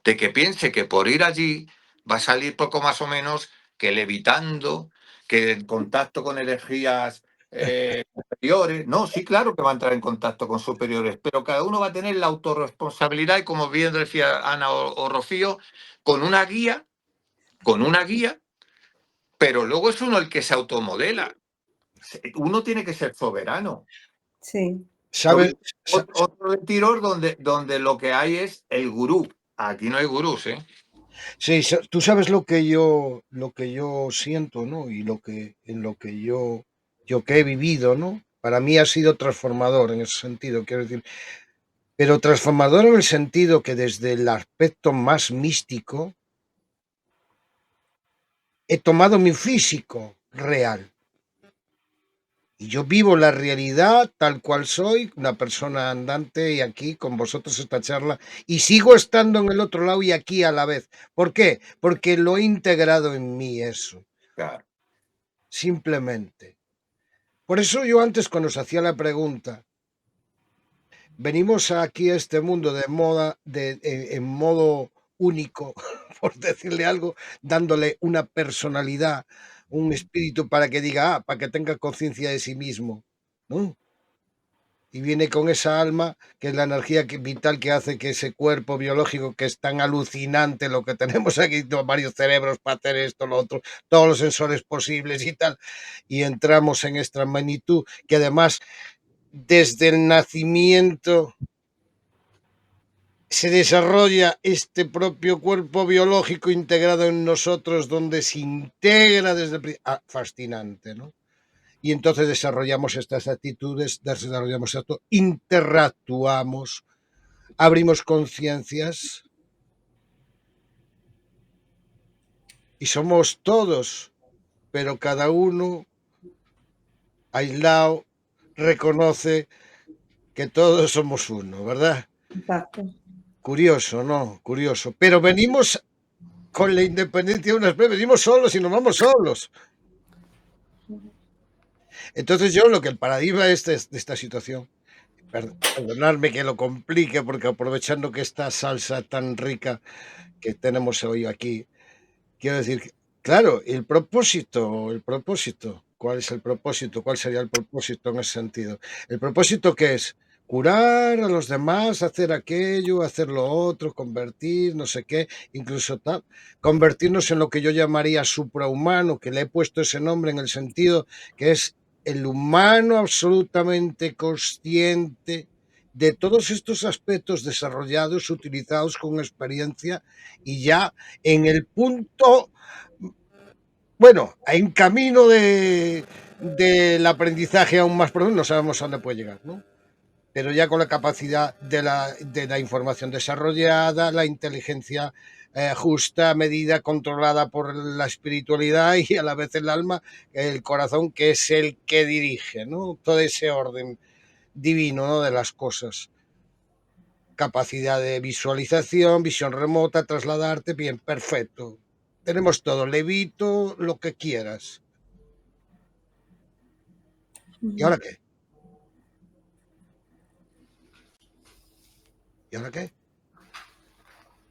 de que piense que por ir allí va a salir poco más o menos que levitando, que en contacto con energías superiores. No, sí, claro que va a entrar en contacto con superiores, pero cada uno va a tener la autorresponsabilidad y como bien decía Ana o Rocío, con una guía, pero luego es uno el que se automodela. Uno tiene que ser soberano. Sí. ¿Sabes? Otro retiro donde lo que hay es el gurú. Aquí no hay gurús, ¿eh? Sí, tú sabes lo que yo siento, ¿no? Y en lo que yo que he vivido, ¿no? Para mí ha sido transformador en ese sentido, quiero decir, pero transformador en el sentido que desde el aspecto más místico he tomado mi físico real. Y yo vivo la realidad tal cual soy, una persona andante y aquí con vosotros esta charla, y sigo estando en el otro lado y aquí a la vez. ¿Por qué? Porque lo he integrado en mí eso, Claro. simplemente. Por eso yo antes cuando os hacía la pregunta, venimos aquí a este mundo de moda, en modo único, por decirle algo, dándole una personalidad, un espíritu para que diga, para que tenga conciencia de sí mismo, ¿no? y viene con esa alma, que es la energía vital que hace que ese cuerpo biológico, que es tan alucinante lo que tenemos aquí, varios cerebros para hacer esto, lo otro, todos los sensores posibles y tal, y entramos en esta magnitud, que además desde el nacimiento se desarrolla este propio cuerpo biológico integrado en nosotros, donde se integra desde el fascinante, ¿no? Y entonces desarrollamos estas actitudes, desarrollamos esto, interactuamos, abrimos conciencias y somos todos, pero cada uno aislado reconoce que todos somos uno, ¿verdad? Exacto. Curioso, ¿no? Curioso. Pero venimos con la independencia de unas veces, venimos solos y nos vamos solos. Entonces yo lo que el paradigma de esta situación, perdonadme que lo complique, porque aprovechando que esta salsa tan rica que tenemos hoy aquí, quiero decir que, claro, el propósito, ¿cuál es el propósito? ¿Cuál sería el propósito en ese sentido? El propósito que es curar a los demás, hacer aquello, hacer lo otro, convertir, no sé qué, incluso tal, convertirnos en lo que yo llamaría suprahumano, que le he puesto ese nombre en el sentido que es el humano absolutamente consciente de todos estos aspectos desarrollados, utilizados con experiencia y ya en el punto, bueno, en camino del aprendizaje aún más profundo, no sabemos a dónde puede llegar, ¿no? Pero ya con la capacidad de la información desarrollada, la inteligencia justa, medida, controlada por la espiritualidad y a la vez el alma, el corazón, que es el que dirige, ¿no? Todo ese orden divino, ¿no? De las cosas. Capacidad de visualización, visión remota, trasladarte, bien, perfecto. Tenemos todo, levito, lo que quieras. ¿Y ahora qué? ¿Y ahora qué?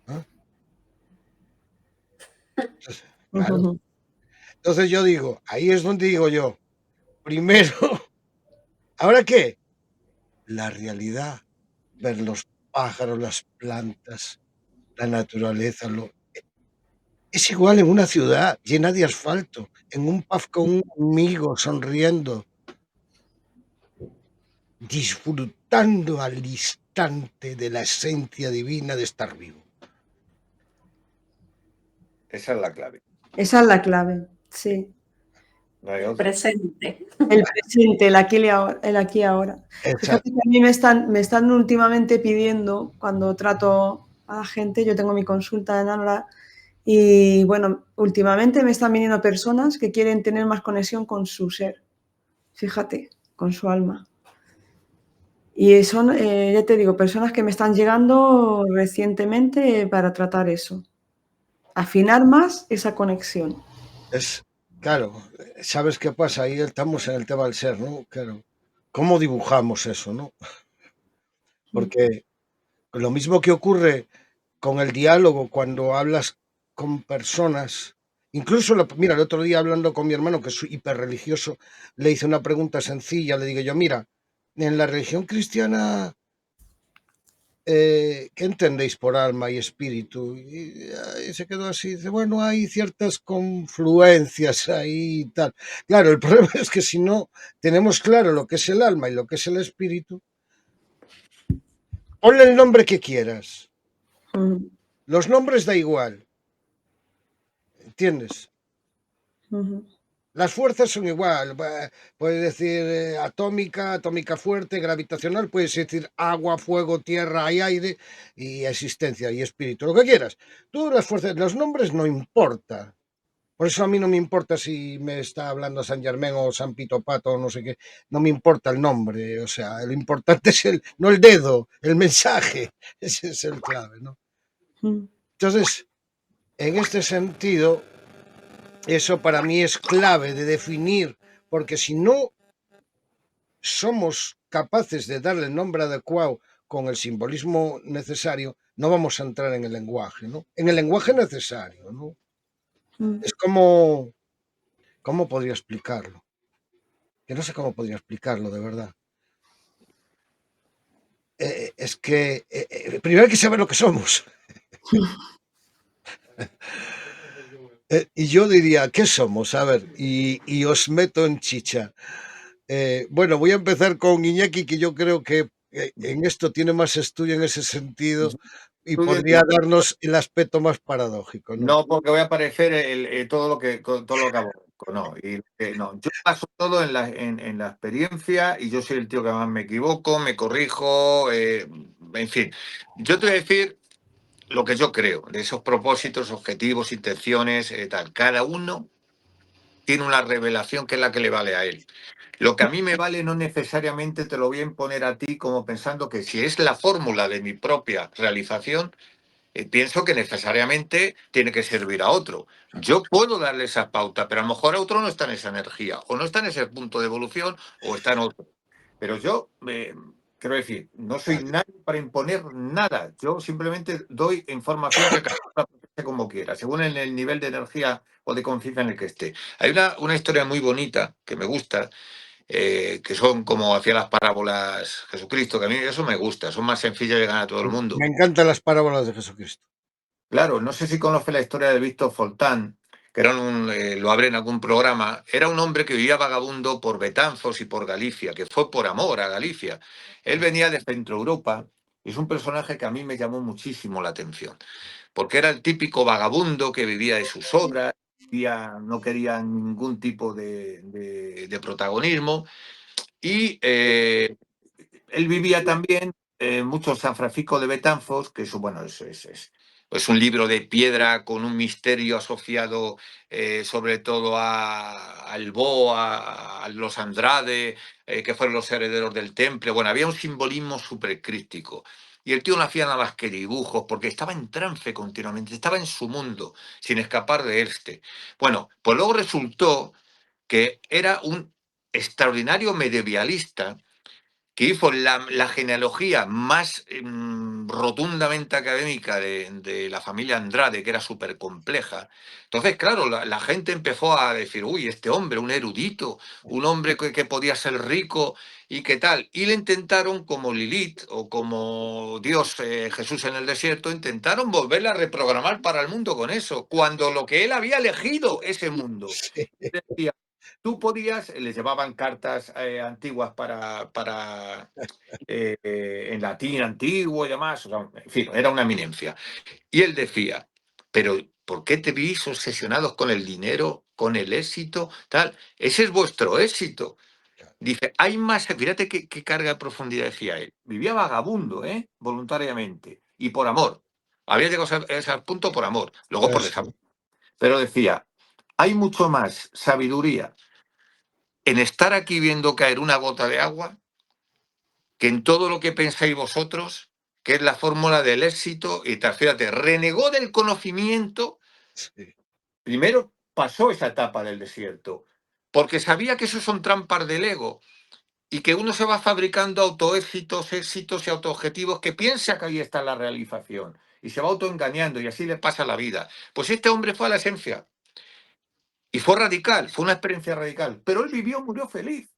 ¿Ah? Entonces, claro. Entonces yo digo, ahí es donde digo yo, primero, ¿ahora qué? La realidad, ver los pájaros, las plantas, la naturaleza, es igual en una ciudad llena de asfalto, en un pub con un amigo sonriendo, disfrutando al instante de la esencia divina de estar vivo. Esa es la clave. Esa es la clave, sí. No hay otra. Presente. El presente, el aquí y ahora. Exacto. Fíjate que a mí me están últimamente pidiendo, cuando trato a la gente, yo tengo mi consulta en Anora, y bueno, últimamente me están viniendo personas que quieren tener más conexión con su ser, fíjate, con su alma. Y son, ya te digo, personas que me están llegando recientemente para tratar eso. Afinar más esa conexión. Es, claro, ¿sabes qué pasa? Ahí estamos en el tema del ser, ¿no? Claro. ¿Cómo dibujamos eso, no? Porque lo mismo que ocurre con el diálogo cuando hablas con personas, incluso, mira, el otro día hablando con mi hermano, que es hiperreligioso, le hice una pregunta sencilla, le digo yo, mira, en la religión cristiana, ¿qué entendéis por alma y espíritu? Y se quedó así, dice, bueno, hay ciertas confluencias ahí y tal. Claro, el problema es que si no tenemos claro lo que es el alma y lo que es el espíritu, ponle el nombre que quieras. Los nombres da igual, ¿entiendes? Las fuerzas son igual, puedes decir atómica, atómica fuerte, gravitacional, puedes decir agua, fuego, tierra y aire, y existencia y espíritu, lo que quieras. Todas las fuerzas, los nombres no importa. Por eso a mí no me importa si me está hablando San Germán o San Pito Pato o no sé qué, no me importa el nombre, o sea, lo importante es no el dedo, el mensaje, ese es el clave, ¿no? Entonces, en este sentido, eso para mí es clave de definir, porque si no somos capaces de darle el nombre adecuado con el simbolismo necesario, no vamos a entrar en el lenguaje, ¿no? En el lenguaje necesario, ¿no? Es como, ¿cómo podría explicarlo? Que no sé cómo podría explicarlo, de verdad. es que primero hay que saber lo que somos. Y yo diría, ¿qué somos? A ver, y os meto en chicha. Bueno, voy a empezar con Iñaki, que yo creo que en esto tiene más estudio en ese sentido y Estudio en podría darnos el aspecto más paradójico, ¿no? No, porque voy a parecer todo lo que aborrezco, no. No, yo paso todo en la experiencia y yo soy el tío que más me equivoco, me corrijo, en fin. Yo te voy a decir lo que yo creo de esos propósitos, objetivos, intenciones, tal. Cada uno tiene una revelación que es la que le vale a él. Lo que a mí me vale no necesariamente te lo voy a imponer a ti como pensando que si es la fórmula de mi propia realización, pienso que necesariamente tiene que servir a otro. Yo puedo darle esa pauta, pero a lo mejor a otro no está en esa energía, o no está en ese punto de evolución, o está en otro. Pero yo, quiero decir, no soy Vale. nadie para imponer nada. Yo simplemente doy información que cada uno la procese como quiera, según el nivel de energía o de conciencia en el que esté. Hay una historia muy bonita que me gusta, que son como hacía las parábolas Jesucristo, que a mí eso me gusta, son más sencillas de ganar a todo el mundo. Me encantan las parábolas de Jesucristo. Claro, no sé si conoce la historia de Víctor Foltán, que era lo habré en algún programa. Era un hombre que vivía vagabundo por Betanzos y por Galicia, que fue por amor a Galicia. Él venía de Centro Europa y es un personaje que a mí me llamó muchísimo la atención, porque era el típico vagabundo que vivía de sus obras, no quería ningún tipo de protagonismo y él vivía también mucho en San Francisco de Betanzos, que eso, bueno, es un libro de piedra con un misterio asociado sobre todo al Bo, a los Andrade, que fueron los herederos del temple. Bueno, había un simbolismo súper críptico. Y el tío no hacía nada más que dibujos, porque estaba en trance continuamente, estaba en su mundo, sin escapar de este. Bueno, pues luego resultó que era un extraordinario medievalista que hizo la genealogía más rotundamente académica de la familia Andrade, que era súper compleja. Entonces, claro, la gente empezó a decir, uy, este hombre, un erudito, un hombre que podía ser rico y qué tal. Y le intentaron, como Lilith o como Dios Jesús en el desierto, intentaron volverla a reprogramar para el mundo con eso, cuando lo que él había elegido, ese mundo. Sí, Decía, tú podías, les llevaban cartas antiguas en latín antiguo y demás, o sea, en fin, era una eminencia. Y él decía, pero ¿por qué te vís obsesionados con el dinero, con el éxito, tal? Ese es vuestro éxito. claro. Dice, hay más, fíjate qué carga de profundidad decía él. Vivía vagabundo, voluntariamente, y por amor. Había llegado a ese punto por amor, luego por Eso. desamor. Pero decía, hay mucho más sabiduría en estar aquí viendo caer una gota de agua que en todo lo que pensáis vosotros, que es la fórmula del éxito, y tal, fíjate, renegó del conocimiento, Sí, primero pasó esa etapa del desierto, porque sabía que eso son trampas del ego, y que uno se va fabricando autoéxitos, éxitos y autoobjetivos que piensa que ahí está la realización, y se va autoengañando, y así le pasa la vida. Pues este hombre fue a la esencia, y fue radical, fue una experiencia radical, pero él vivió, murió feliz,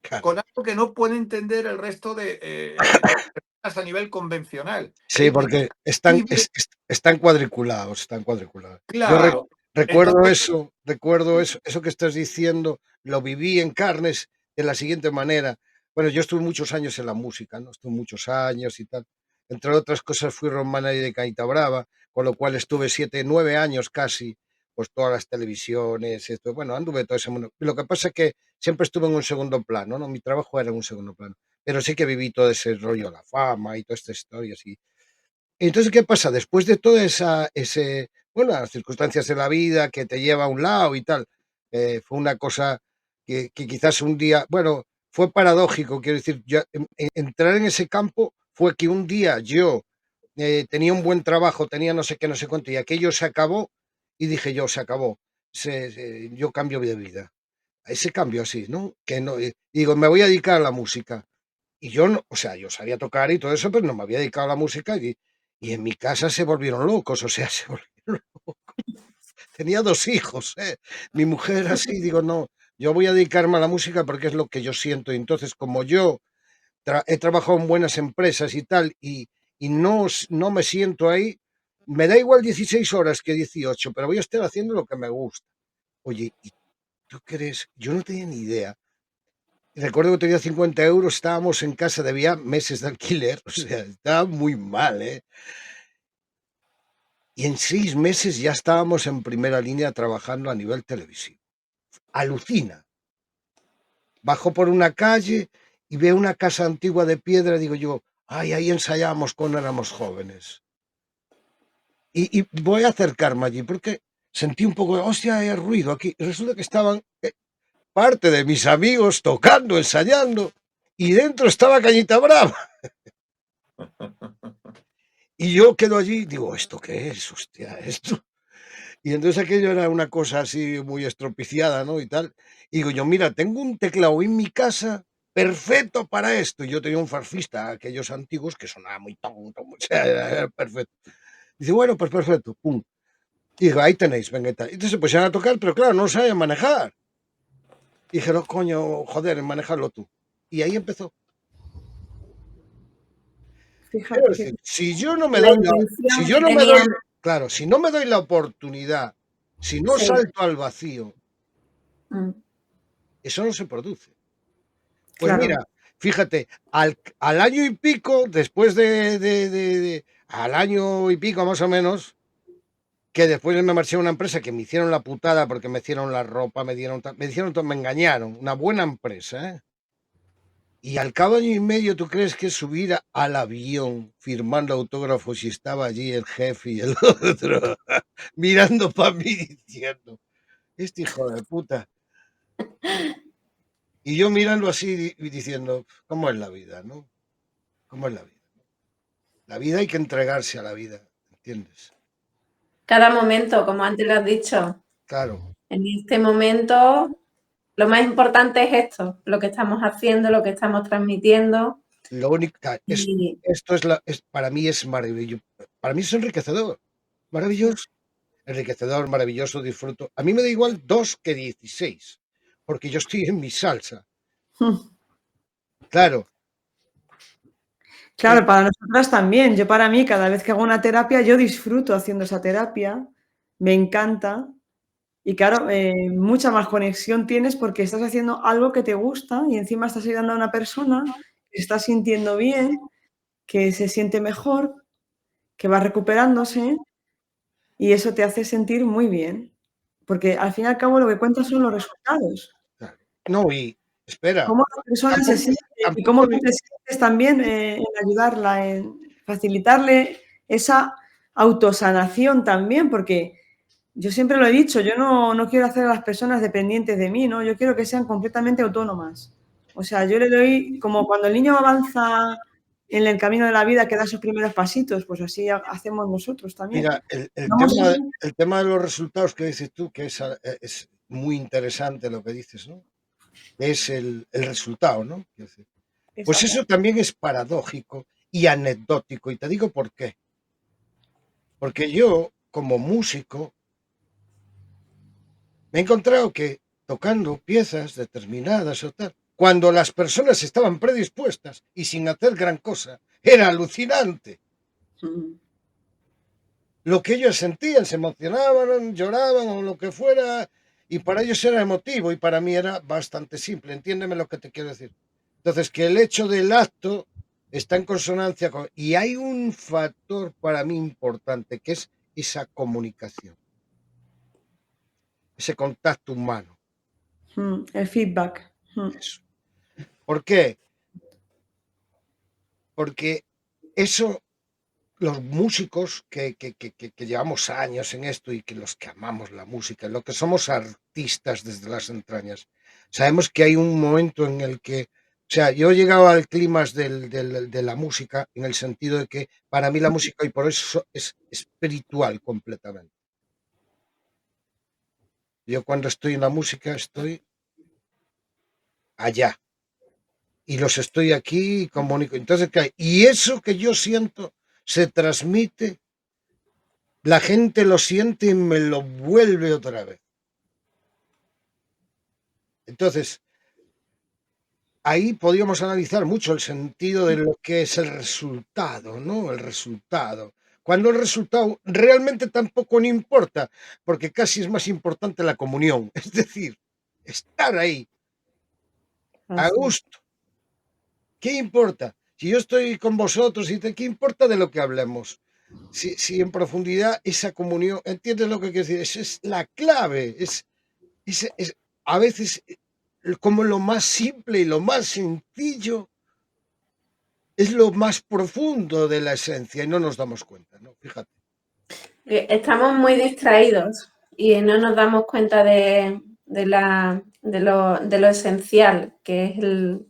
claro. con algo que no puede entender el resto de personas a nivel convencional. Sí, Él vive, porque vive están cuadriculados, están cuadriculados. Yo claro. recuerdo Entonces, eso, eso que estás diciendo, lo viví en carnes de la siguiente manera. Bueno, yo estuve muchos años en la música, ¿no? Estuve muchos años y tal. Entre otras cosas fui road manager de Cañita Brava, con lo cual estuve 7, 9 años casi, pues todas las televisiones, esto, bueno, anduve todo ese mundo. Lo que pasa es que siempre estuve en un segundo plano, ¿no? Mi trabajo era en un segundo plano, pero sí que viví todo ese rollo, la fama y todas estas historias. Y entonces, ¿qué pasa? Después de toda bueno, las circunstancias de la vida que te lleva a un lado y tal, fue una cosa que quizás un día, bueno, fue paradójico, quiero decir, entrar en ese campo fue que un día yo tenía un buen trabajo, tenía no sé qué, no sé cuánto, y aquello se acabó, y dije yo, se acabó, yo cambio de vida. Ese cambio así, ¿no? Que no, digo, me voy a dedicar a la música. Y yo no, o sea, yo sabía tocar y todo eso, pero no me había dedicado a la música y en mi casa se volvieron locos, o sea, se volvieron tenía 2 hijos, mi mujer así, digo: "No, yo voy a dedicarme a la música porque es lo que yo siento". Y entonces, como yo he trabajado en buenas empresas y tal, y no me siento ahí, me da igual 16 horas que 18, pero voy a estar haciendo lo que me gusta. Oye, ¿y tú crees? Yo no tenía ni idea. Recuerdo que tenía 50 euros, estábamos en casa, debía meses de alquiler, o sea, estaba muy mal, ¿eh? Y en 6 meses ya estábamos en primera línea trabajando a nivel televisivo. Alucina. Bajo por una calle y veo una casa antigua de piedra, digo yo, ay, ahí ensayábamos cuando éramos jóvenes. Y voy a acercarme allí porque sentí un poco de, hostia, hay ruido aquí. Y resulta que estaban parte de mis amigos tocando, ensayando, y dentro estaba Cañita Brava. Y yo quedo allí, digo, ¿esto qué es? Hostia, esto. Y entonces aquello era una cosa así muy estropiciada, ¿no? Y tal. Y digo yo, mira, tengo un teclado en mi casa perfecto para esto. Y yo tenía un farfista, aquellos antiguos, que sonaba muy tonto, o sea, era perfecto. Dice, bueno, pues perfecto, pum. Y digo, ahí tenéis, venga y tal. Entonces se pusieron a tocar, pero claro, no sabían manejar. Y dije, no, coño, joder, manejarlo tú. Y ahí empezó. Quiero Fíjate que decir, si yo no me La doy intención si yo que no me doy, tenían, claro, si no me doy la oportunidad, si no sí. salto al vacío, Mm. eso no se produce. Pues claro. mira, fíjate, al año y pico, después al año y pico más o menos, que después me marché a una empresa que me hicieron la putada porque me hicieron la ropa, me hicieron todo, me engañaron, una buena empresa, ¿eh? Y al cabo de año y medio, ¿tú crees que subir al avión firmando autógrafos y estaba allí el jefe y el otro mirando para mí diciendo, este hijo de puta? Y yo mirando así y diciendo, ¿cómo es la vida, no? ¿Cómo es la vida? La vida hay que entregarse a la vida, ¿entiendes? Cada momento, como antes lo has dicho, Claro, en este momento lo más importante es esto, lo que estamos haciendo, lo que estamos transmitiendo. lo único, Y esto para mí es maravilloso, para mí es enriquecedor, maravilloso, enriquecedor, maravilloso, disfruto. A mí me da igual 2 que 16, porque yo estoy en mi salsa. Claro, Claro, para nosotras también. Yo para mí, cada vez que hago una terapia, yo disfruto haciendo esa terapia, me encanta y claro, mucha más conexión tienes porque estás haciendo algo que te gusta y encima estás ayudando a una persona que se está sintiendo bien, que se siente mejor, que va recuperándose y eso te hace sentir muy bien, porque al fin y al cabo lo que cuentan son los resultados. claro. No, y espera, Cómo la persona se tampoco, siente y cómo tampoco, tú te sientes también, en ayudarla, en facilitarle esa autosanación también, porque yo siempre lo he dicho, yo no quiero hacer a las personas dependientes de mí, ¿no? Yo quiero que sean completamente autónomas. O sea, yo le doy como cuando el niño avanza en el camino de la vida, que da sus primeros pasitos, pues así hacemos nosotros también. mira, Vamos a el tema de los resultados que dices tú, que es muy interesante lo que dices, ¿no? Es el resultado, ¿no? Quiero decir, pues exacto. eso también es paradójico y anecdótico, y te digo por qué. Porque yo, como músico, me he encontrado que tocando piezas determinadas o tal, cuando las personas estaban predispuestas y sin hacer gran cosa, era alucinante. Mm. Lo que ellos sentían, se emocionaban, lloraban o lo que fuera, y para ellos era emotivo y para mí era bastante simple. Entiéndeme lo que te quiero decir. Entonces, que el hecho del acto está en consonancia con... Y hay un factor para mí importante, que es esa comunicación, ese contacto humano. El feedback. Eso. ¿Por qué? Porque eso, los músicos que llevamos años en esto y que los que amamos la música, lo que somos artistas desde las entrañas, sabemos que hay un momento en el que, o sea, yo he llegado al clímax de la música en el sentido de que para mí la música y por eso es espiritual completamente. Yo cuando estoy en la música estoy allá y los estoy aquí y comunico. Entonces, ¿qué hay? Y eso que yo siento se transmite, la gente lo siente y me lo vuelve otra vez. Entonces, ahí podríamos analizar mucho el sentido de lo que es el resultado, ¿no? El resultado. Cuando el resultado realmente tampoco no importa, porque casi es más importante la comunión, es decir, estar ahí, a Así es. gusto. ¿Qué importa? Si yo estoy con vosotros, ¿qué importa de lo que hablemos? Si en profundidad esa comunión, ¿entiendes lo que quiero decir? Esa es la clave, es a veces como lo más simple y lo más sencillo es lo más profundo de la esencia y no nos damos cuenta, ¿no? Fíjate. Estamos muy distraídos y no nos damos cuenta de lo esencial, que es el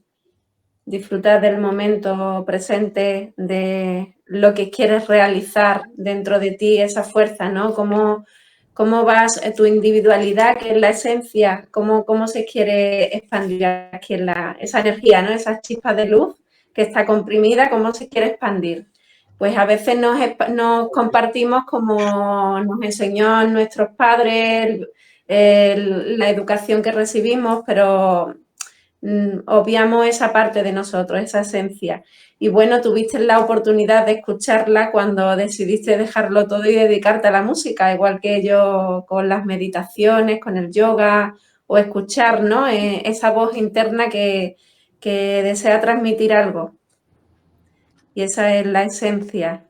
disfrutar del momento presente, de lo que quieres realizar dentro de ti, esa fuerza, ¿no? Cómo vas, tu individualidad, que es la esencia, cómo se quiere expandir aquí esa energía, ¿no? Esas chispas de luz que está comprimida, cómo se quiere expandir. Pues a veces nos compartimos como nos enseñó nuestros padres, la educación que recibimos, pero obviamos esa parte de nosotros, esa esencia. Y bueno, tuviste la oportunidad de escucharla cuando decidiste dejarlo todo y dedicarte a la música, igual que yo con las meditaciones, con el yoga, o escuchar, ¿no? Esa voz interna que desea transmitir algo. Y esa es la esencia.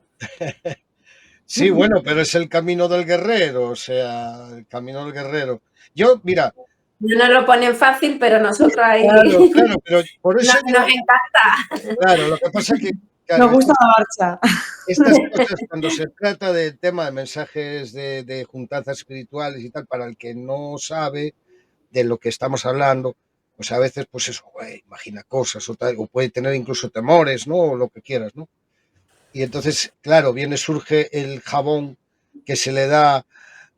Sí, bueno, pero es el camino del guerrero, o sea, el camino del guerrero. Yo, mira, No nos lo ponen fácil, pero nosotros ahí claro, claro, pero por eso nos yo, encanta. claro, lo que pasa que, claro, Nos gusta la marcha. estas cosas, cuando se trata del tema de mensajes de juntanzas espirituales y tal, para el que no sabe de lo que estamos hablando, pues a veces, pues eso, güey, imagina cosas o tal, o puede tener incluso temores, ¿no? O lo que quieras, ¿no? Y entonces, claro, surge el jabón que se le da,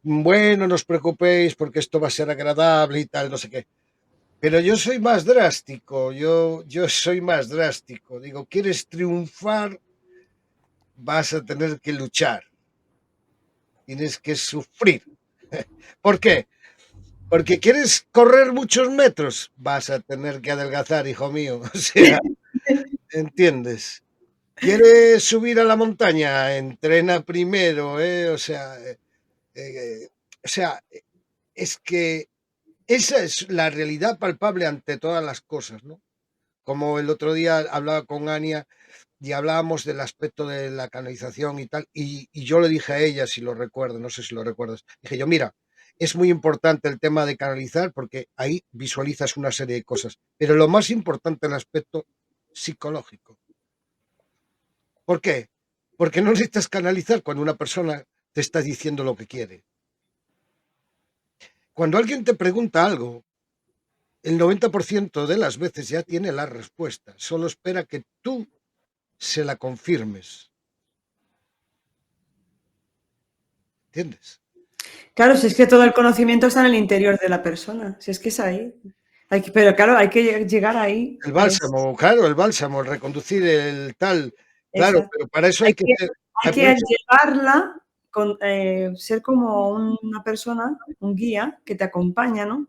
bueno, no os preocupéis porque esto va a ser agradable y tal, no sé qué. Pero yo soy más drástico, yo soy más drástico. Digo, ¿quieres triunfar? Vas a tener que luchar, tienes que sufrir. ¿Por qué? Porque quieres correr muchos metros, vas a tener que adelgazar, hijo mío. O sea, ¿entiendes? ¿Quieres subir a la montaña? Entrena primero, ¿eh? Eh, o sea, es que esa es la realidad palpable ante todas las cosas, ¿no? Como el otro día hablaba con Ania y hablábamos del aspecto de la canalización y tal, y yo le dije a ella, si lo recuerdo, no sé si lo recuerdas, dije yo, mira, es muy importante el tema de canalizar porque ahí visualizas una serie de cosas, pero lo más importante es el aspecto psicológico. ¿Por qué? Porque no necesitas canalizar cuando una persona te está diciendo lo que quiere. Cuando alguien te pregunta algo, el 90% de las veces ya tiene la respuesta, solo espera que tú se la confirmes. ¿Entiendes? Claro, si es que todo el conocimiento está en el interior de la persona, si es que es ahí. Pero claro, hay que llegar ahí. El bálsamo, claro, el bálsamo, el reconducir el tal, claro, Exacto. pero para eso hay Hay que que, ser, hay por que eso, llevarla, ser como una persona, un guía que te acompaña, ¿no?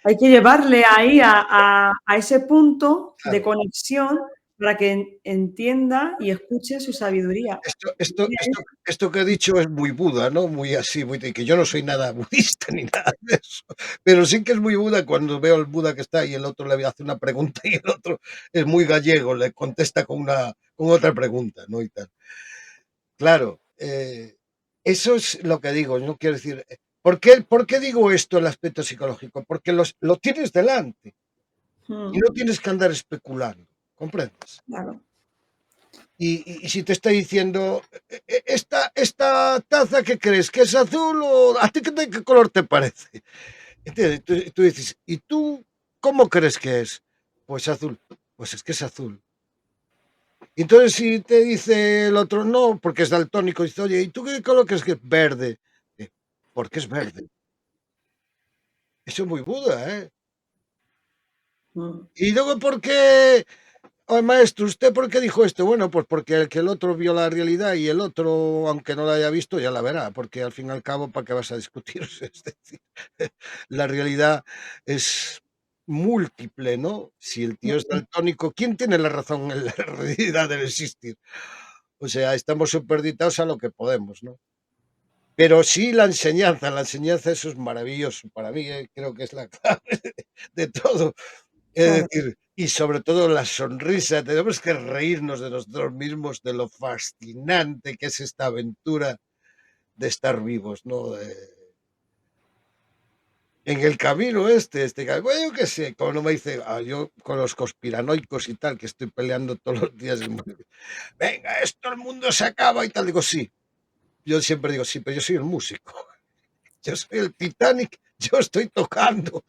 Hay que llevarle ahí a ese punto de claro, conexión para que entienda y escuche su sabiduría. esto que he dicho es muy Buda, ¿no? Muy así, muy, que yo no soy nada budista ni nada de eso, pero sí que es muy Buda cuando veo al Buda que está y el otro le hace una pregunta y el otro es muy gallego, le contesta con otra pregunta, ¿no? Y tal. Claro, eso es lo que digo, no quiero decir, ¿por qué digo esto el aspecto psicológico? Porque lo tienes delante y no tienes que andar especulando, ¿comprendes? Claro. Y si te está diciendo, esta taza, ¿qué crees? ¿Que es azul o a ti qué color te parece? ¿Entiendes? Tú dices, ¿y tú cómo crees que es? Pues azul. Pues es que es azul. Y entonces si te dice el otro, no, porque es daltónico, dice, oye, ¿y tú qué color crees que es? Verde. Eh, ¿Por qué es verde? Eso es muy Buda, ¿eh? Mm. Y luego, ¿por qué? Oh, maestro, ¿usted por qué dijo esto? Bueno, pues porque el que el otro vio la realidad y el otro, aunque no la haya visto, ya la verá, porque al fin y al cabo, ¿para qué vas a discutir? Es decir, la realidad es, múltiple, ¿no? Si el tío es daltónico, ¿quién tiene la razón en la realidad del existir? O sea, estamos superditados a lo que podemos, ¿no? Pero sí la enseñanza eso es maravilloso. Para mí, creo que es la clave de todo. Es Claro. decir, y sobre todo la sonrisa, tenemos que reírnos de nosotros mismos, de lo fascinante que es esta aventura de estar vivos, ¿no? En el camino bueno, yo qué sé, como no me dice, yo con los conspiranoicos y tal, que estoy peleando todos los días, venga, esto el mundo se acaba y tal, digo, sí, yo siempre digo, sí, pero yo soy el músico, yo soy el Titanic, yo estoy tocando,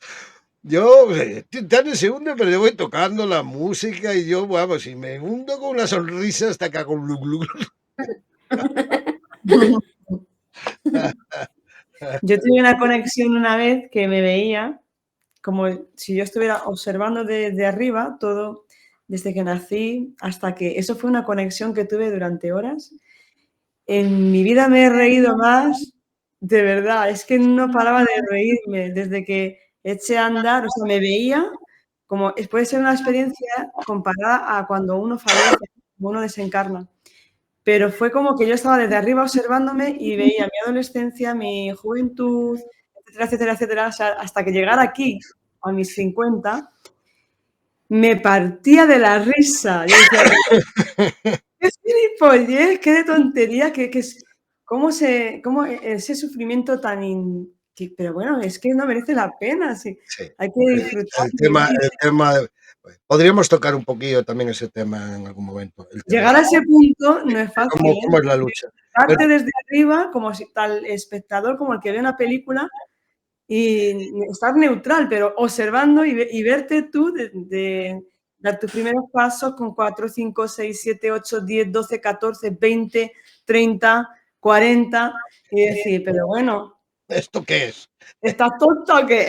yo, Titanic se hunde, pero yo voy tocando la música y yo, vamos, y me hundo con una sonrisa hasta que hago glu, glu, glu. Yo tuve una conexión una vez que me veía como si yo estuviera observando desde arriba todo, desde que nací hasta que eso fue una conexión que tuve durante horas. En mi vida me he reído más, de verdad, es que no paraba de reírme desde que eché a andar, o sea, me veía como puede ser una experiencia comparada a cuando uno fallece, uno desencarna. Pero fue como que yo estaba desde arriba observándome y veía mi adolescencia, mi juventud, etcétera, etcétera, etcétera, o sea, hasta que llegara aquí, a mis 50, me partía de la risa. Yo decía, qué gilipollez, qué de tontería, que es, cómo ese sufrimiento tan pero bueno, es que no merece la pena, sí, Sí, hay que disfrutar el y tema, vivir. el tema, podríamos tocar un poquillo también ese tema en algún momento, el tema Llegar a ese punto no es de fácil, ¿eh? cómo es la lucha. Pero Parte desde arriba, como si tal espectador, como el que ve una película, y estar neutral, pero observando y verte tú de dar tus primeros pasos con 4, 5, 6, 7, 8, 10, 12, 14, 20, 30, 40 y decir, pero bueno, ¿esto qué es? ¿estás tonto o qué?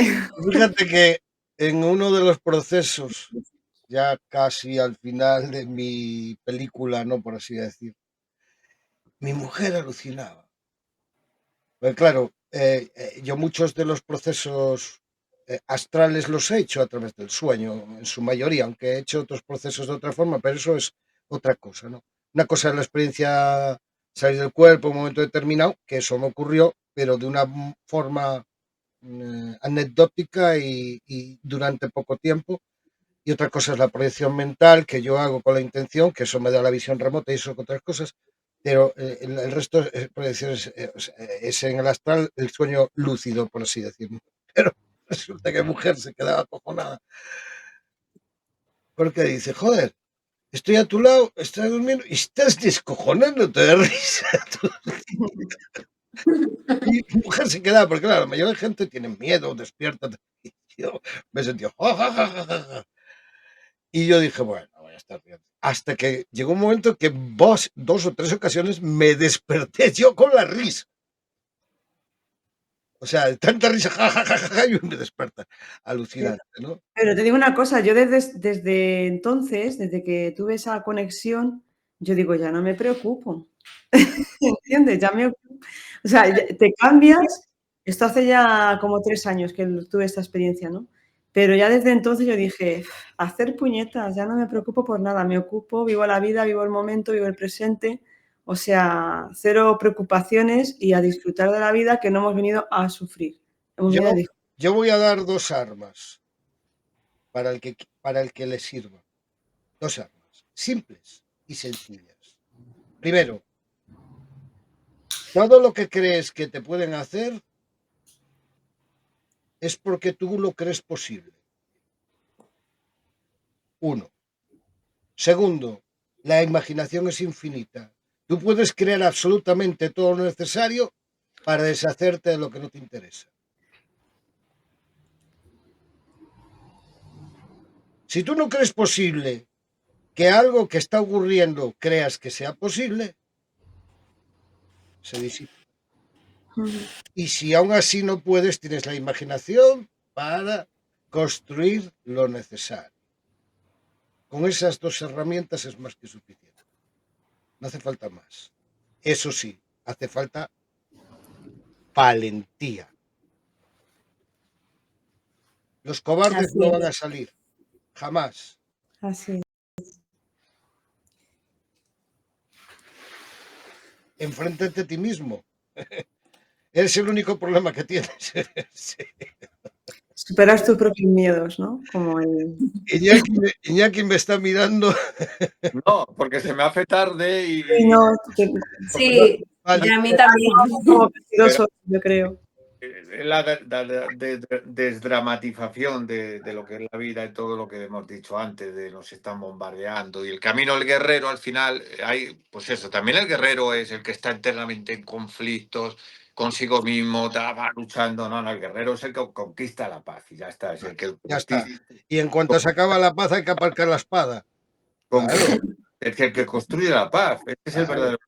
Fíjate que en uno de los procesos, ya casi al final de mi película, ¿no? Por así decir, mi mujer alucinaba. Pues claro, yo muchos de los procesos astrales los he hecho a través del sueño, en su mayoría, aunque he hecho otros procesos de otra forma, pero eso es otra cosa, ¿no? Una cosa es la experiencia salir del cuerpo en un momento determinado, que eso me ocurrió, pero de una forma anecdótica y durante poco tiempo. Y otra cosa es la proyección mental que yo hago con la intención, que eso me da la visión remota y eso con otras cosas, pero el resto es proyecciones, es en el astral el sueño lúcido, por así decirlo. Pero resulta que mujer se quedaba acojonada porque dice, joder, estoy a tu lado, estás durmiendo y estás descojonándote de risa. Y mi mujer se quedaba, porque claro, la mayoría de gente tiene miedo, despierta. Y yo me sentía, "Ja, ja, ja, ja, ja, ja". Y yo dije, bueno, voy a estar bien. Hasta que llegó un momento que dos o tres ocasiones me desperté yo con la risa. O sea, de tanta risa, ja, ja, ja, ja, ja, y me desperta. Alucinante, ¿no? Pero te digo una cosa, yo desde entonces, desde que tuve esa conexión, yo digo, ya no me preocupo, ¿entiendes? O sea, te cambias, esto hace ya como 3 años que tuve esta experiencia, ¿no? Pero ya desde entonces yo dije: "Hacer puñetas, ya no me preocupo por nada, me ocupo, vivo la vida, vivo el momento, vivo el presente". O sea, cero preocupaciones y a disfrutar de la vida, que no hemos venido a sufrir, hemos Yo, venido a disfrutar. yo voy a dar dos armas para el que le sirva. Dos armas, simples y sencillas. Primero, todo lo que crees que te pueden hacer es porque tú lo crees posible. Uno. Segundo, la imaginación es infinita. Tú puedes crear absolutamente todo lo necesario para deshacerte de lo que no te interesa. Si tú no crees posible que algo que está ocurriendo creas que sea posible, se disipa. Y si aún así no puedes, tienes la imaginación para construir lo necesario. Con esas dos herramientas es más que suficiente. No hace falta más. Eso sí, hace falta valentía. Los cobardes Así no es. van a salir, jamás. Así es. Enfréntate a ti mismo. Eres el único problema que tienes. Sí. Superas tus propios miedos, ¿no? Como el... Iñaki me está mirando. No, porque se me hace tarde Sí, no, que Sí, Vale, a mí también. como perdido pero yo creo. la desdramatización de lo que es la vida y todo lo que hemos dicho antes, de nos están bombardeando. Y el camino del guerrero, al final, hay, pues eso, también el guerrero es el que está eternamente en conflictos consigo mismo, va luchando. No, el guerrero es el que conquista la paz y ya está, es el que ya está. Y en cuanto se acaba la paz hay que aparcar la espada. con- Claro, el que construye la paz. Ese es el claro, verdadero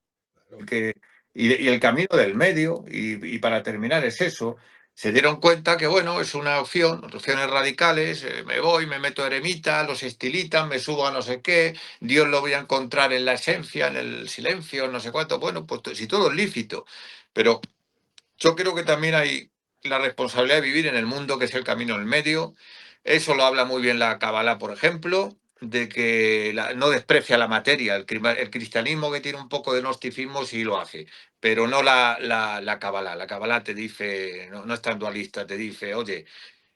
claro. que, y el camino del medio, y para terminar es eso. Se dieron cuenta que, bueno, es una opción, opciones radicales, me voy, me meto eremita, los estilitan, me subo a no sé qué, Dios lo voy a encontrar en la esencia, en el silencio, no sé cuánto. Bueno, pues si todo es lícito, pero yo creo que también hay la responsabilidad de vivir en el mundo, que es el camino del medio. Eso lo habla muy bien la Kabbalah, por ejemplo, de que no desprecia la materia. El cristianismo, que tiene un poco de gnosticismo, sí lo hace, pero no la Kabbalah. La Kabbalah te dice, no es tan dualista, te dice, oye,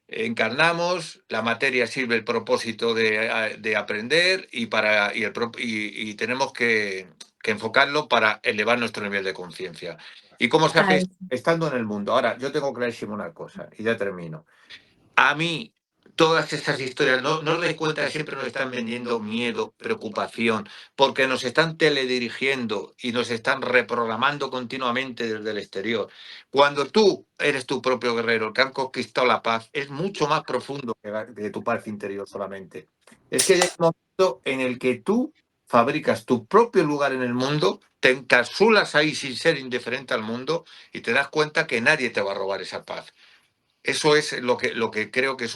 encarnamos, la materia sirve el propósito de aprender y tenemos que enfocarlo para elevar nuestro nivel de conciencia. ¿Y cómo se hace Ay, esto? Estando en el mundo? Ahora, yo tengo clarísimo una cosa y ya termino. A mí, todas estas historias, no os dais cuenta que siempre nos están vendiendo miedo, preocupación, porque nos están teledirigiendo y nos están reprogramando continuamente desde el exterior. Cuando tú eres tu propio guerrero, el que han conquistado la paz, es mucho más profundo que tu paz interior solamente. Es que hay un momento en el que tú fabricas tu propio lugar en el mundo, te encapsulas ahí sin ser indiferente al mundo y te das cuenta que nadie te va a robar esa paz. Eso es lo que creo que es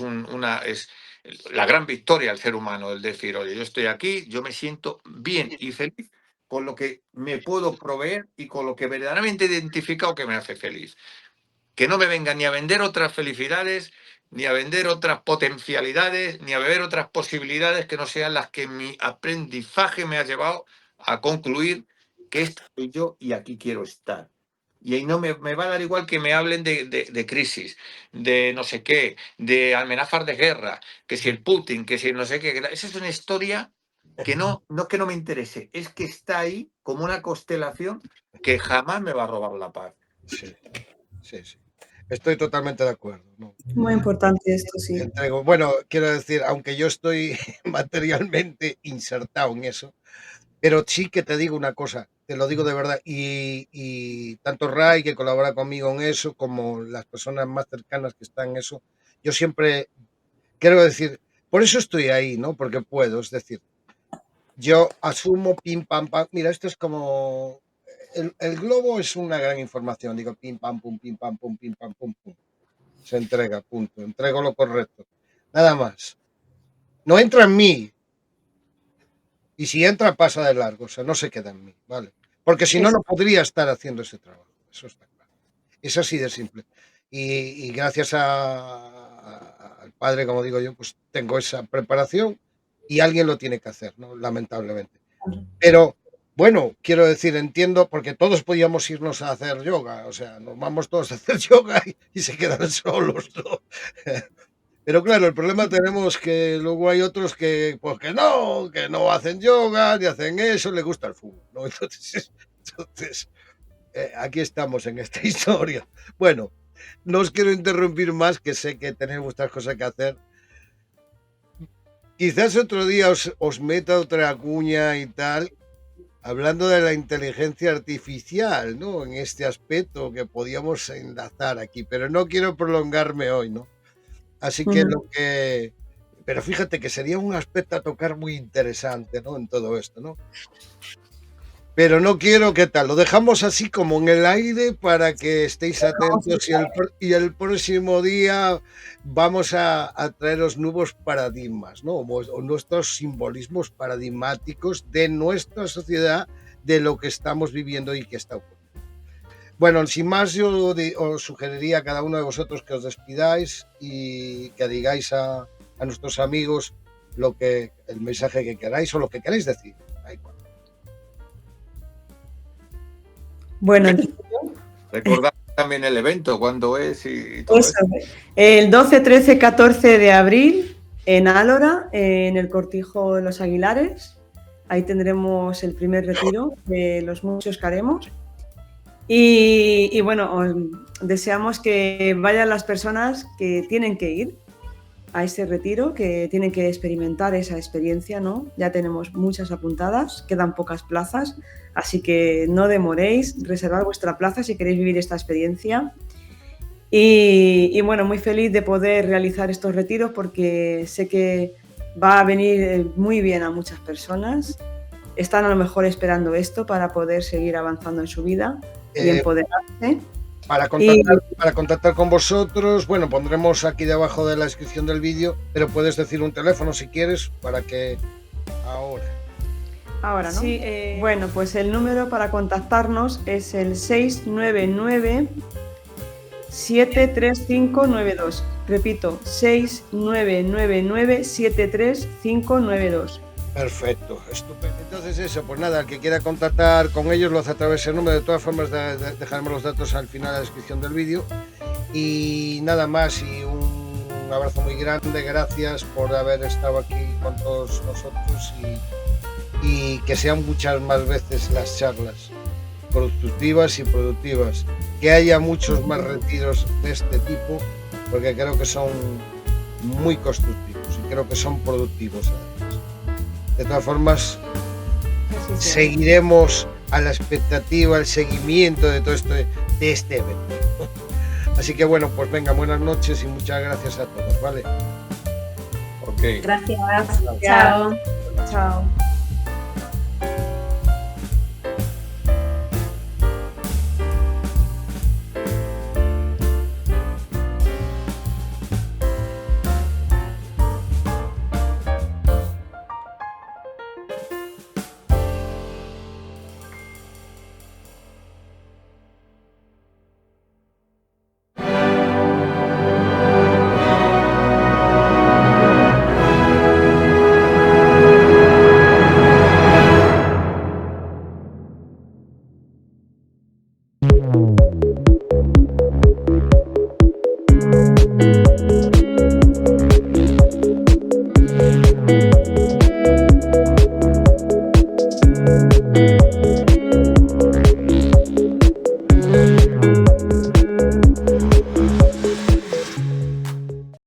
la gran victoria del ser humano, el decir, oye, yo estoy aquí, yo me siento bien y feliz con lo que me puedo proveer y con lo que verdaderamente he identificado que me hace feliz. Que no me vengan ni a vender otras felicidades, ni a vender otras potencialidades, ni a ver otras posibilidades que no sean las que mi aprendizaje me ha llevado a concluir que esta soy yo y aquí quiero estar. Y ahí no me va a dar igual que me hablen de crisis, de no sé qué, de amenazas de guerra, que si el Putin, que si el no sé qué. Esa es una historia que no es que no me interese, es que está ahí como una constelación que jamás me va a robar la paz. Sí, sí, sí. Estoy totalmente de acuerdo. ¿No? Muy importante esto, sí. Entrego. Bueno, quiero decir, aunque yo estoy materialmente insertado en eso, pero sí que te digo una cosa, te lo digo de verdad, y tanto Ray, que colabora conmigo en eso, como las personas más cercanas que están en eso, yo siempre quiero decir, por eso estoy ahí, ¿no? Porque puedo, es decir, yo asumo pim pam pam. Mira, esto es como el globo es una gran información. Digo pim pam pum, pim pam pum, pim pam pum pum. Se entrega, punto. Entrego lo correcto. Nada más. No entra en mí. Y si entra, pasa de largo. O sea, no se queda en mí, ¿vale? Porque si no, no podría estar haciendo ese trabajo. Eso está claro. Es así de simple. Y gracias al padre, como digo yo, pues tengo esa preparación y alguien lo tiene que hacer, ¿no? Lamentablemente. Pero bueno, quiero decir, entiendo, porque todos podíamos irnos a hacer yoga, o sea, nos vamos todos a hacer yoga y se quedan solos, ¿no? Pero claro, el problema tenemos que luego hay otros que, pues que no hacen yoga, ni hacen eso, les gusta el fútbol, ¿no? Entonces aquí estamos en esta historia. Bueno, no os quiero interrumpir más, que sé que tenéis vuestras cosas que hacer. Quizás otro día os meta otra cuña y tal, hablando de la inteligencia artificial, ¿no? En este aspecto que podíamos enlazar aquí, pero no quiero prolongarme hoy, ¿no? Así que pero fíjate que sería un aspecto a tocar muy interesante, ¿no? En todo esto, ¿no? Pero no quiero, ¿qué tal? Lo dejamos así como en el aire para que estéis atentos y el próximo día vamos a traeros nuevos paradigmas, ¿no? O nuestros simbolismos paradigmáticos de nuestra sociedad, de lo que estamos viviendo y que está ocurriendo. Bueno, sin más, yo os sugeriría a cada uno de vosotros que os despidáis y que digáis a nuestros amigos el mensaje que queráis o lo que queráis decir. Ahí. Bueno, Recordad también el evento, cuándo es y todo eso. El 12, 13, 14 de abril en Álora, en el Cortijo de los Aguilares. Ahí tendremos el primer retiro de los muchos que haremos. Y bueno, deseamos que vayan las personas que tienen que ir a ese retiro, que tienen que experimentar esa experiencia, ¿no? Ya tenemos muchas apuntadas, quedan pocas plazas, así que no demoréis, reservad vuestra plaza si queréis vivir esta experiencia. Y bueno, muy feliz de poder realizar estos retiros porque sé que va a venir muy bien a muchas personas. Están a lo mejor esperando esto para poder seguir avanzando en su vida y empoderarse. Para contactar con vosotros, bueno, pondremos aquí debajo de la descripción del vídeo, pero puedes decir un teléfono si quieres para que ahora, ¿no? Sí, bueno, pues el número para contactarnos es el 699 73592. Repito, 6999 73592. Perfecto, estupendo. Entonces eso, pues nada, el que quiera contactar con ellos lo hace a través del número. De todas formas dejaremos los datos al final de la descripción del vídeo. Y nada más, y un abrazo muy grande, gracias por haber estado aquí con todos nosotros y que sean muchas más veces las charlas constructivas y productivas, que haya muchos más retiros de este tipo, porque creo que son muy constructivos y creo que son productivos además. De todas formas, seguiremos a la expectativa, el seguimiento de todo esto, de este evento. Así que bueno, pues venga, buenas noches y muchas gracias a todos, ¿vale? Ok. Gracias. Chao. Chao.